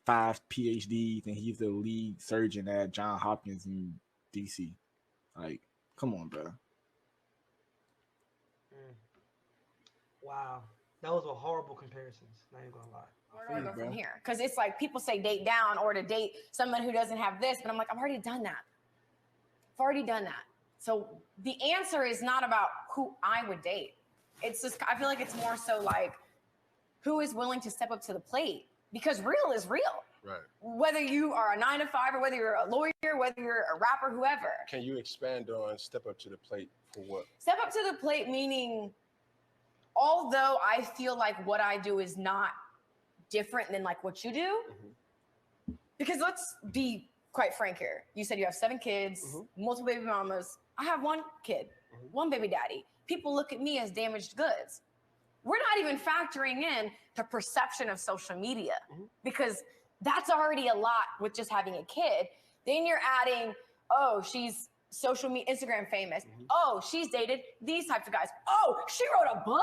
5 PhDs and he's the lead surgeon at John Hopkins in DC. Like, come on, bro. Mm, wow, those were horrible comparisons. Not even gonna lie. where do I go from here? Because it's like people say date down or to date someone who doesn't have this, but I'm like, I've already done that. I've already done that. So the answer is not about who I would date. It's just, I feel like it's more so like who is willing to step up to the plate, because real is real. Right. Whether you are a 9 to 5 or whether you're a lawyer, whether you're a rapper, whoever. Can you expand on step up to the plate for what? Step up to the plate meaning, although I feel like what I do is not different than like what you do, because let's be quite frank here. You said you have 7 kids, multiple baby mamas. I have 1 kid, 1 baby daddy. People look at me as damaged goods. We're not even factoring in the perception of social media, because that's already a lot with just having a kid. Then you're adding, oh, she's social media, Instagram famous. Oh, she's dated these types of guys. Oh, she wrote a book?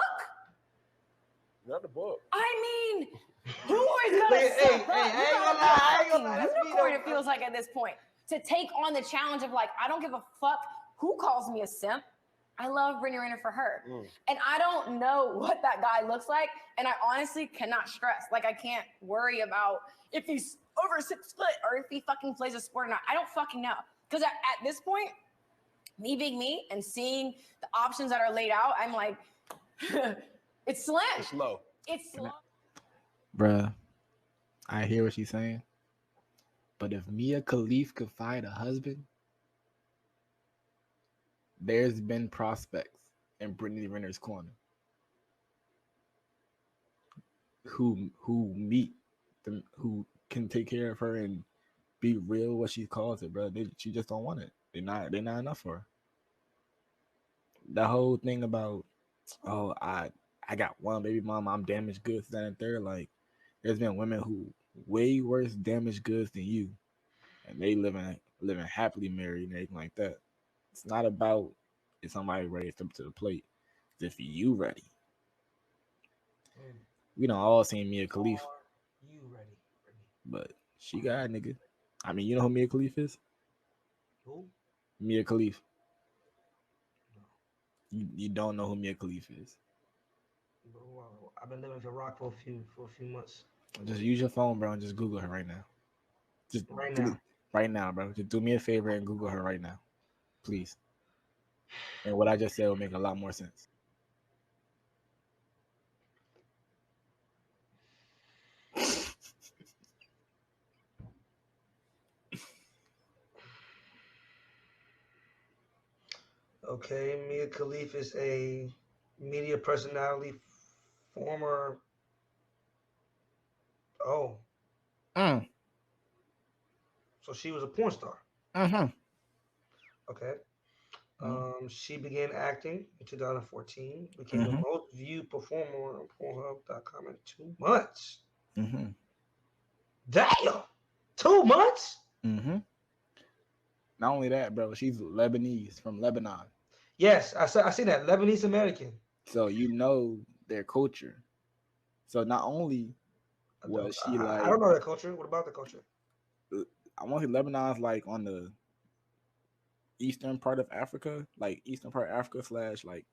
Not the book. I mean, who is gonna Hey, I ain't gonna lie. That's me, unicorn, though. it feels like at this point, to take on the challenge of like, I don't give a fuck who calls me a simp. I love Brittany Renner for her. And I don't know what that guy looks like. And I honestly cannot stress. Like, I can't worry about if he's over 6 foot or if he fucking plays a sport or not. I don't fucking know. Because at this point, me being me and seeing the options that are laid out, I'm like, it's slim. It's low. It's slow. Bruh, I hear what she's saying. But if Mia Khalifa could find a husband, there's been prospects in Brittany Renner's corner who meet them, who can take care of her and be real what she calls it, bro. She just don't want it. They're not enough for her. The whole thing about, oh, I got one baby mama, I'm damaged goods, that and third. Like, there's been women who way worse damaged goods than you, and they living happily married and everything like that. It's not about if somebody ready to step to the plate. It's if you ready. We don't all seen Mia Khalifa. You ready? But she got a nigga. I mean, you know who Mia Khalifa is? Who? Mia Khalifa. You don't know who Mia Khalifa is. Well, I've been living for rock for a few months. Just use your phone, bro, and just Google her right now. Just right now, bro. Just do me a favor and Google her right now, please. And what I just said will make a lot more sense. Okay, Mia Khalifa is a media personality, former. Oh. So she was a porn star. Okay. She began acting in 2014, became the most viewed performer on Pornhub.com in 2 months. Damn! 2 months? Not only that, bro, she's Lebanese, from Lebanon. Yes, I see that. Lebanese American. So you know their culture. So not only was she like... I don't know their culture. What about the culture? I want to say Lebanon's like on the eastern part of Africa, like eastern part of Africa / like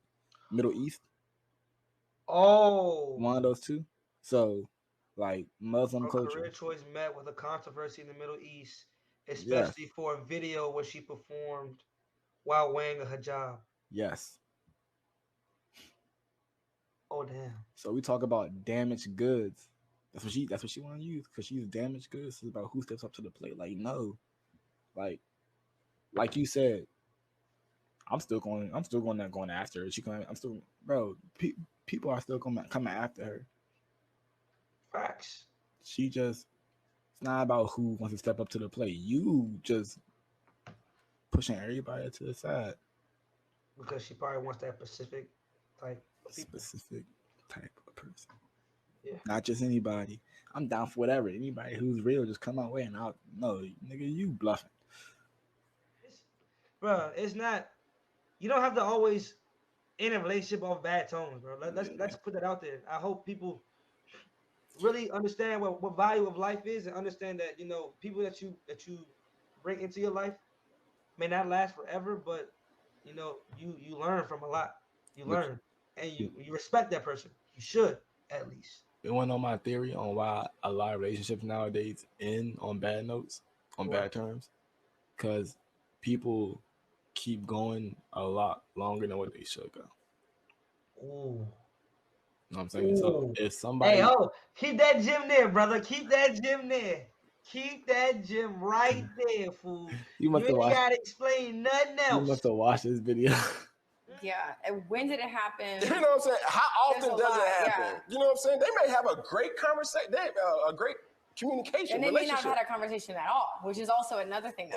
Middle East. Oh. One of those two. So, like Muslim culture. Her career choice met with a controversy in the Middle East, especially for a video where she performed while wearing a hijab. Yes. Oh damn. So we talk about damaged goods. That's what she want to use, because she's damaged goods. It's about who steps up to the plate. Like, no. Like you said, I'm still going after her. People are still coming after her. Facts. It's not about who wants to step up to the plate. You just pushing everybody to the side. Because she probably wants that specific type of people. Specific type of person. Yeah. Not just anybody. I'm down for whatever. Anybody who's real, just come my way and I'll... No, nigga, you bluffing. Bro, it's not... You don't have to always end a relationship off bad tones, bro. Let's put that out there. I hope people really understand what value of life is, and understand that, you know, people that you bring into your life may not last forever, but you know, you learn from a lot. You learn, and you respect that person. You should, at least. You want to know my theory on why a lot of relationships nowadays end on bad notes, on bad terms? Because people keep going a lot longer than what they should go. Ooh. You know what I'm saying? Ooh. So if somebody... Hey, keep that gym there, brother. Keep that gym there. Keep that gym right there, fool. You ain't gotta explain nothing else. You must have watched this video. Yeah. And when did it happen? You know what I'm saying? How often does it happen? Yeah. You know what I'm saying? They may have a great conversation. They have a great communication. And they may not have had a conversation at all, which is also another thing.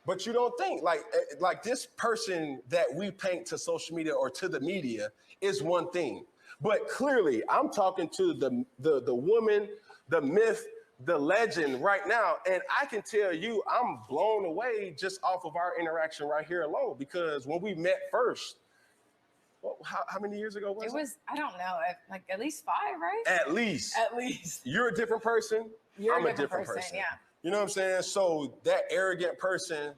But you don't think like this person that we paint to social media or to the media is one thing. But clearly, I'm talking to the woman, the myth, the legend right now, and I can tell you I'm blown away just off of our interaction right here alone, because when we met first, how many years ago was it? It was, I don't know, like at least 5, right? At least. You're a different person. I'm a different person. Yeah. You know what I'm saying? So that arrogant person,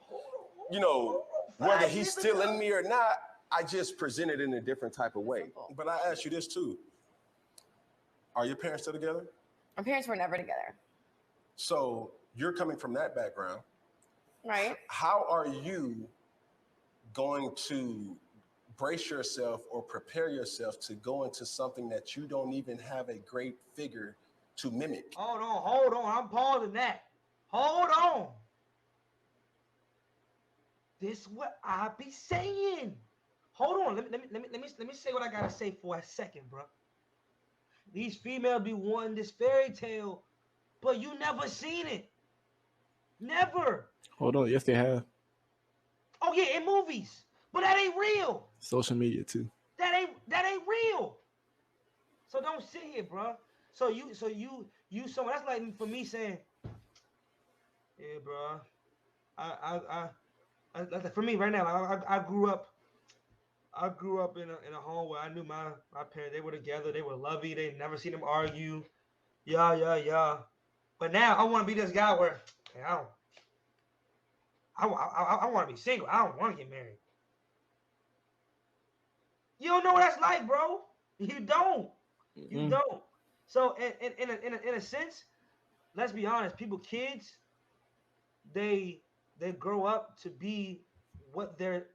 you know, whether he's still in me or not, I just present it in a different type of way. But I ask you this too. Are your parents still together? Our parents were never together. So you're coming from that background. Right. How are you going to brace yourself or prepare yourself to go into something that you don't even have a great figure to mimic? Hold on. I'm pausing that. Hold on. This is what I be saying. Hold on. Let me say what I gotta say for a second, bro. These females be wanting this fairy tale, but you never seen it. Never. Hold on. Yes, they have. Oh yeah, in movies, but that ain't real. Social media too. That ain't real. So don't sit here, bro. So you someone that's like for me saying, yeah, bro. I for me right now, I grew up. I grew up in a home where I knew my parents. They were together. They were lovey. They never seen them argue. Yeah. But now I want to be this guy where man, I want to be single. I don't want to get married. You don't know what that's like, bro. You don't. You don't. So in a sense, let's be honest. Kids, they grow up to be what they're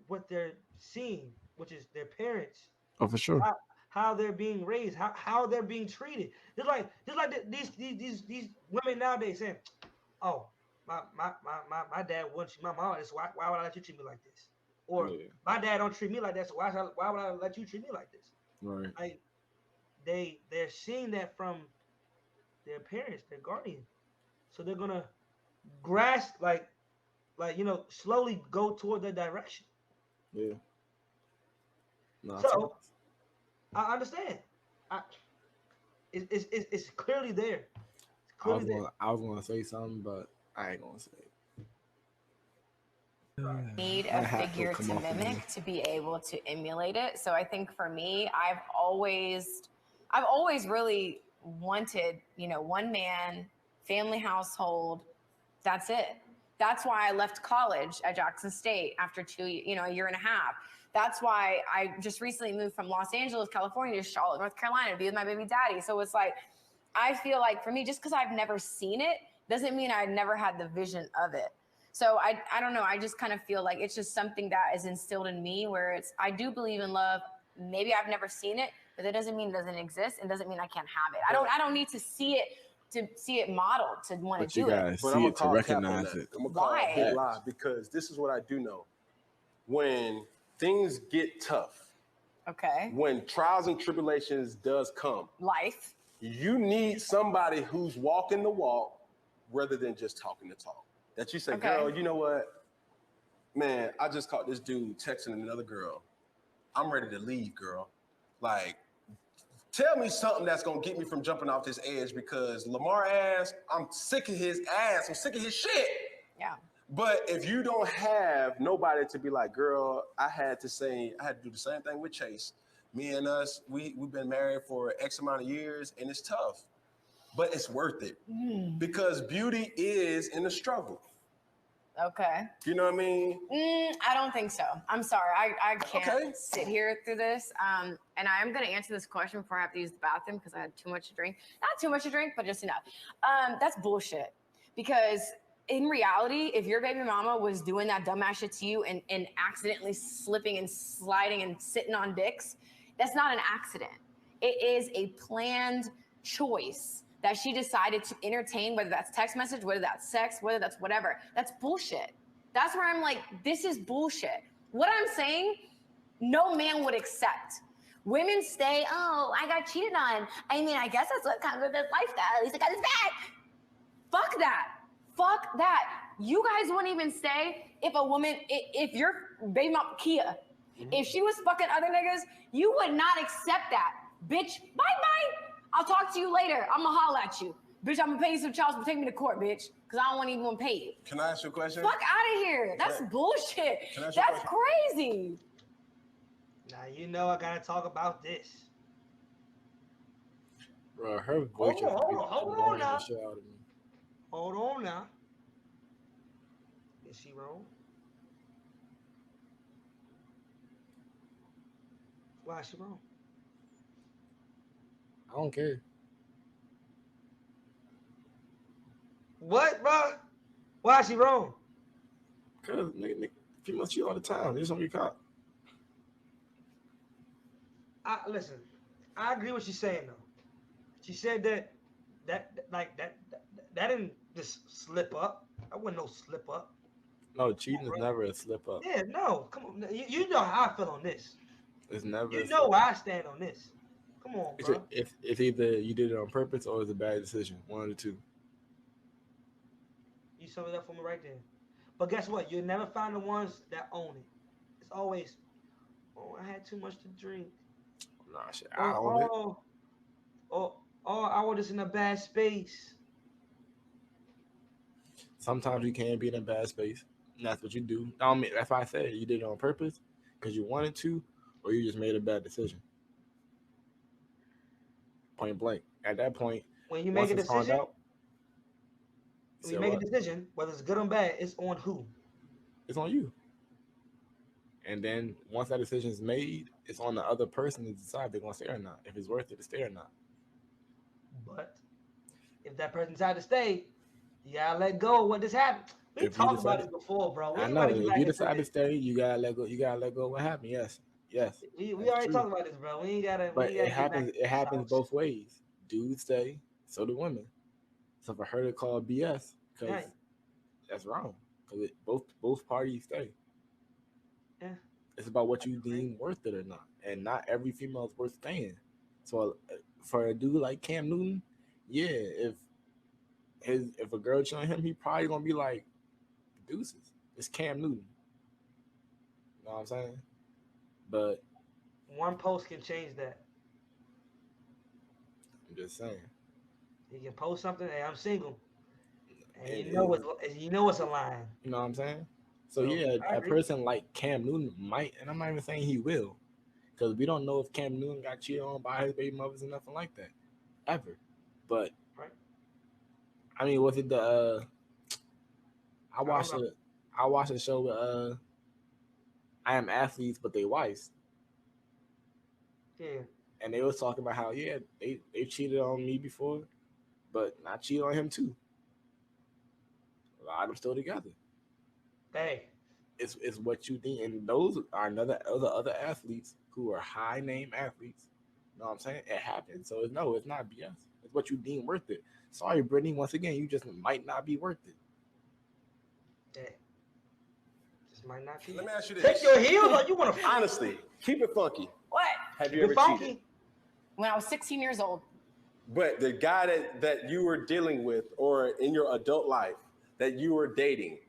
seeing, which is their parents. Oh, for sure. How they're being raised, how they're being treated. Just like these women nowadays saying, "Oh, my dad wants my mom. So why would I let you treat me like this?" Or my dad don't treat me like that. So why would I let you treat me like this? Right. Like they're seeing that from their parents, their guardian. So they're gonna grasp like slowly go toward that direction. Yeah. No, so I understand. It's clearly there. It's clearly I was gonna say something, but I ain't gonna say it. Need a figure to mimic to be able to emulate it. So I think for me, I've always really wanted, one man, family household. That's it. That's why I left college at Jackson State after a year and a half. That's why I just recently moved from Los Angeles, California to Charlotte, North Carolina to be with my baby daddy. So it's like, I feel like for me, just because I've never seen it doesn't mean I never had the vision of it. So I don't know. I just kind of feel like it's just something that is instilled in me where I do believe in love. Maybe I've never seen it, but that doesn't mean it doesn't exist and doesn't mean I can't have it. I don't need to see it modeled to want to do it. But I'm gonna recognize it. I'm gonna call it a big lie because this is what I do know. When things get tough, okay, when trials and tribulations does come, life, you need somebody who's walking the walk rather than just talking the talk. That you say, girl, you know what? Man, I just caught this dude texting another girl. I'm ready to leave, girl. Like, tell me something that's going to get me from jumping off this edge because Lamar ass, I'm sick of his ass. I'm sick of his shit. Yeah. But if you don't have nobody to be like, girl, I had to do the same thing with Chase. Me and us, we've been married for X amount of years and it's tough, but it's worth it because beauty is in the struggle. Okay. You know what I mean? I don't think so. I'm sorry. I can't sit here through this. And I am going to answer this question before I have to use the bathroom because I had too much to drink. Not too much to drink, but just enough. That's bullshit. Because in reality, if your baby mama was doing that dumbass shit to you and accidentally slipping and sliding and sitting on dicks, that's not an accident. It is a planned choice that she decided to entertain, whether that's text message, whether that's sex, whether that's whatever. That's bullshit. That's where I'm like, this is bullshit. What I'm saying, no man would accept. Women say, oh, I got cheated on. I mean, I guess that's what comes with this lifestyle. At least I got his back. Fuck that. Fuck that. You guys wouldn't even say if your baby mom, Kia, if she was fucking other niggas, you would not accept that. Bitch, bye-bye. I'll talk to you later. I'm gonna holler at you. Bitch, I'm gonna pay you some child support. Take me to court, bitch. Because I don't even want to pay you. Can I ask you a question? Fuck out of here. That's bullshit. That's crazy. Now you know I gotta talk about this. Bro, her voice hold on now. Shit out of me. Hold on now. Is she wrong? Why is she wrong? I don't care. What, bro? Why is she wrong? Cause Females cheat all the time. They just don't get caught. Listen, I agree with what she's saying though. She said that didn't just slip up. That wasn't no slip up. No, cheating is never a slip up. Yeah, no, come on. You know how I feel on this. It's never. You know where I stand on this. Come on, bro. If either you did it on purpose or it's a bad decision, one of the two. You summed it up for me right there. But guess what? You'll never find the ones that own it. It's always, I had too much to drink. Nah, shit, I own it. I was just in a bad space. Sometimes you can be in a bad space, and that's what you do. I mean, that's why I said you did it on purpose because you wanted to, or you just made a bad decision. Point blank. At that point, when you make a decision, whether it's good or bad, it's on who? It's on you. And then once that decision is made, it's on the other person to decide if they're gonna stay or not, if it's worth it to stay or not. But if that person decides to stay, you gotta let go of what just happened. We talked about this before, bro. I know. If you decide to stay, you gotta let go. You gotta let go of what happened. Yes. We already talked about this, bro. We ain't gotta. But it happens. It happens both ways. Dudes stay, so do women. So for her to call BS, because that's wrong. Because both parties stay. Yeah. It's about what you deem worth it or not, and not every female is worth staying. So for a dude like Cam Newton, yeah, if a girl cheating on him, he probably gonna be like, deuces. It's Cam Newton. You know what I'm saying? But one post can change that. I'm just saying. You can post something, hey, I'm single. And you know it's a lie. You know what I'm saying? So yeah, a person like Cam Newton might, and I'm not even saying he will, because we don't know if Cam Newton got cheated on by his baby mothers and nothing like that, ever. But I mean, was it the? I watched a show with I Am Athletes, but they wives. Yeah. And they was talking about how they cheated on me before, but I cheated on him too. A lot of them still together. Hey, it's what you think, and those are other athletes who are high name athletes. You know what I'm saying? It happens. So it's not BS. It's what you deem worth it. Sorry, Brittany. Once again, you just might not be worth it. Hey, just might not be. Let me ask you this: take your heels on. You want to honestly keep it funky? What? Have you ever cheated? When I was 16 years old. But the guy that you were dealing with, or in your adult life that you were dating,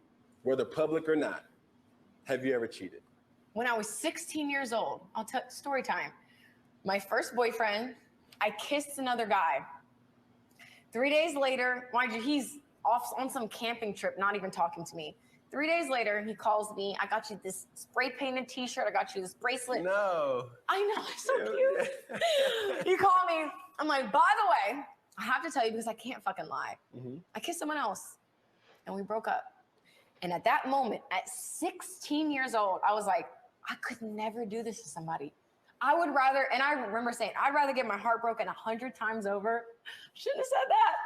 whether public or not, have you ever cheated? When I was 16 years old, I'll tell story time. My first boyfriend, I kissed another guy. 3 days later, mind you, he's off on some camping trip, not even talking to me. 3 days later, he calls me. I got you this spray painted T-shirt. I got you this bracelet. No. I know, it's so cute. He called me. I'm like, by the way, I have to tell you because I can't fucking lie. Mm-hmm. I kissed someone else, and we broke up. And at that moment, at 16 years old, I was like, I could never do this to somebody. I would rather, and I remember saying, I'd rather get my heart broken 100 times over. Shouldn't have said that.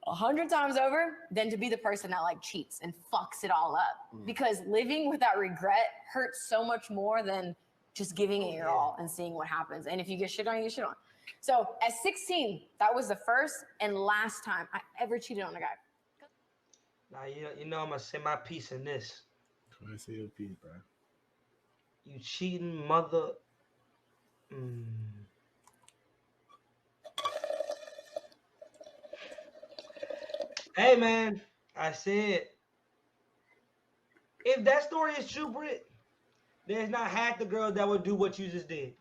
100 times over than to be the person that like cheats and fucks it all up. Because living with that regret hurts so much more than just giving it your all and seeing what happens. And if you get shit on, you get shit on. So at 16, that was the first and last time I ever cheated on a guy. Now, you know I'm going to say my piece in this. Come on, say your piece, bro. You cheating mother... Hey, man, I said, if that story is true, Britt, there's not half the girls that would do what you just did.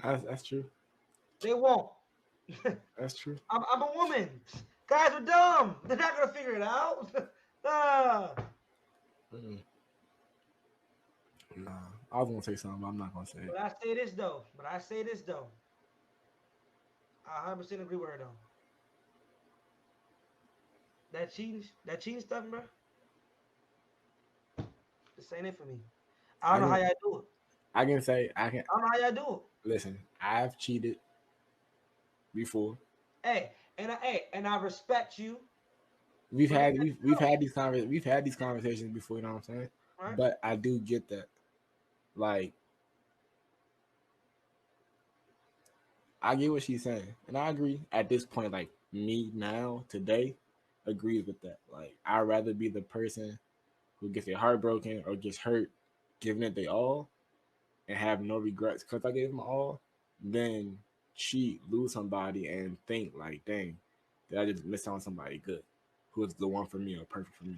That's true. They won't. That's true. I'm a woman. Guys are dumb. They're not going to figure it out. Nah, I was going to say something, but I'm not going to say it. But I say this, though. I 100% agree with her, though. That cheating stuff, bro, this ain't it for me. I don't know how y'all do it. I don't know how y'all do it. Listen, I've cheated before. Hey, and I respect you. We've had these conversations before, you know what I'm saying? Right. But I do get that. Like, I get what she's saying, and I agree. At this point, like me now today, agrees with that. Like, I'd rather be the person who gets their heart broken or gets hurt, giving it their all, and have no regrets because I gave them all, than cheat, lose somebody, and think like, dang, did I just miss on somebody good, who is the one for me or perfect for me?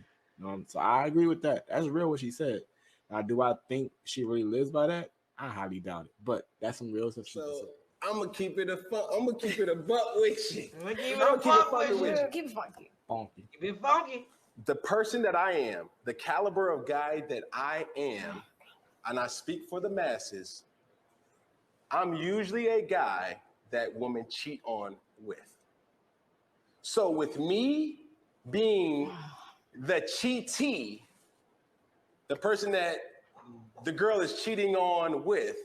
So I agree with that. That's real what she said. Now, do I think she really lives by that? I highly doubt it. But that's some real stuff. So I'm gonna keep it a buck with you. I'm gonna keep it I'm a gonna keep it buck fucking with you. Keep it funky. Funky. Keep it funky. The person that I am, the caliber of guy that I am, and I speak for the masses, I'm usually a guy that women cheat on with. So with me being the cheatee, the person that the girl is cheating on with,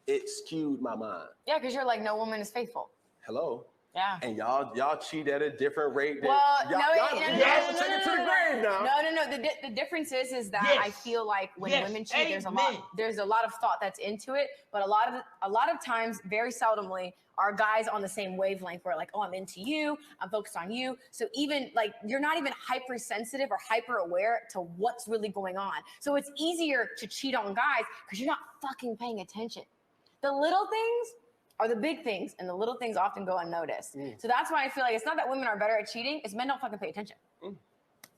it skewed my mind. Yeah, because you're like, no woman is faithful. Hello? Yeah. And y'all cheat at a different rate. Well, y'all take it to the grave now. No. The difference is that I feel like when women cheat, there's a lot of thought that's into it. But a lot of times, very seldomly, are guys on the same wavelength where like, oh, I'm into you, I'm focused on you. So even like you're not even hypersensitive or hyper aware to what's really going on. So it's easier to cheat on guys because you're not fucking paying attention. The little things are the big things, and the little things often go unnoticed. So that's why I feel like it's not that women are better at cheating, it's men don't fucking pay attention.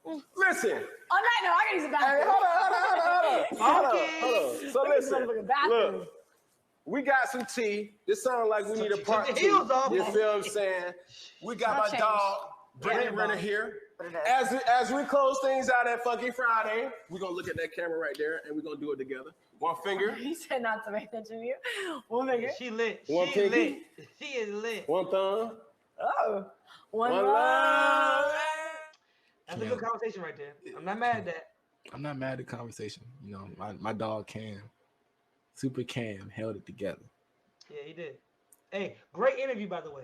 Listen. On that note, I gotta use the bathroom. Hold on. So listen, look, we got some tea. This sounds like we need a part two. You feel what I'm saying? We got my dog, Brittany Renner here. As we close things out at fucking Friday, we're gonna look at that camera right there, and we're gonna do it together. One finger. He said not to pay attention to you. One finger. She lit. One She pinky. lit. She is lit. One thumb. Oh. One love. That's a good conversation right there. I'm not mad at that. I'm not mad at the conversation. You know, my dog Cam, Super Cam, held it together. Yeah, he did. Hey, great interview, by the way.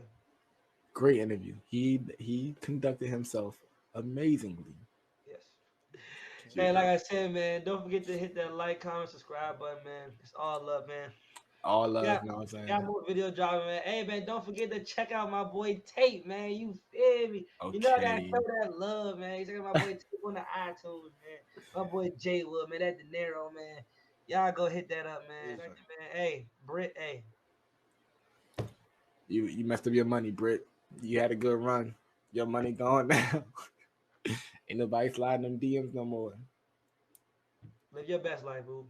Great interview. He conducted himself amazingly. Yes. Man, like I said, man, don't forget to hit that like, comment, subscribe button, man. It's all love, man. All love, you know what I'm saying? Got more video dropping, man. Hey, man, don't forget to check out my boy Tate, man. You feel me? Okay. You know I gotta show that love, man. Check out my boy Tate on the iTunes, man. My boy J Wood, man. That De Niro, man. Y'all go hit that up, man. Yes, man. Hey, Britt, hey. You messed up your money, Britt. You had a good run. Your money gone now. Ain't nobody sliding them DMs no more. Live your best life, boo.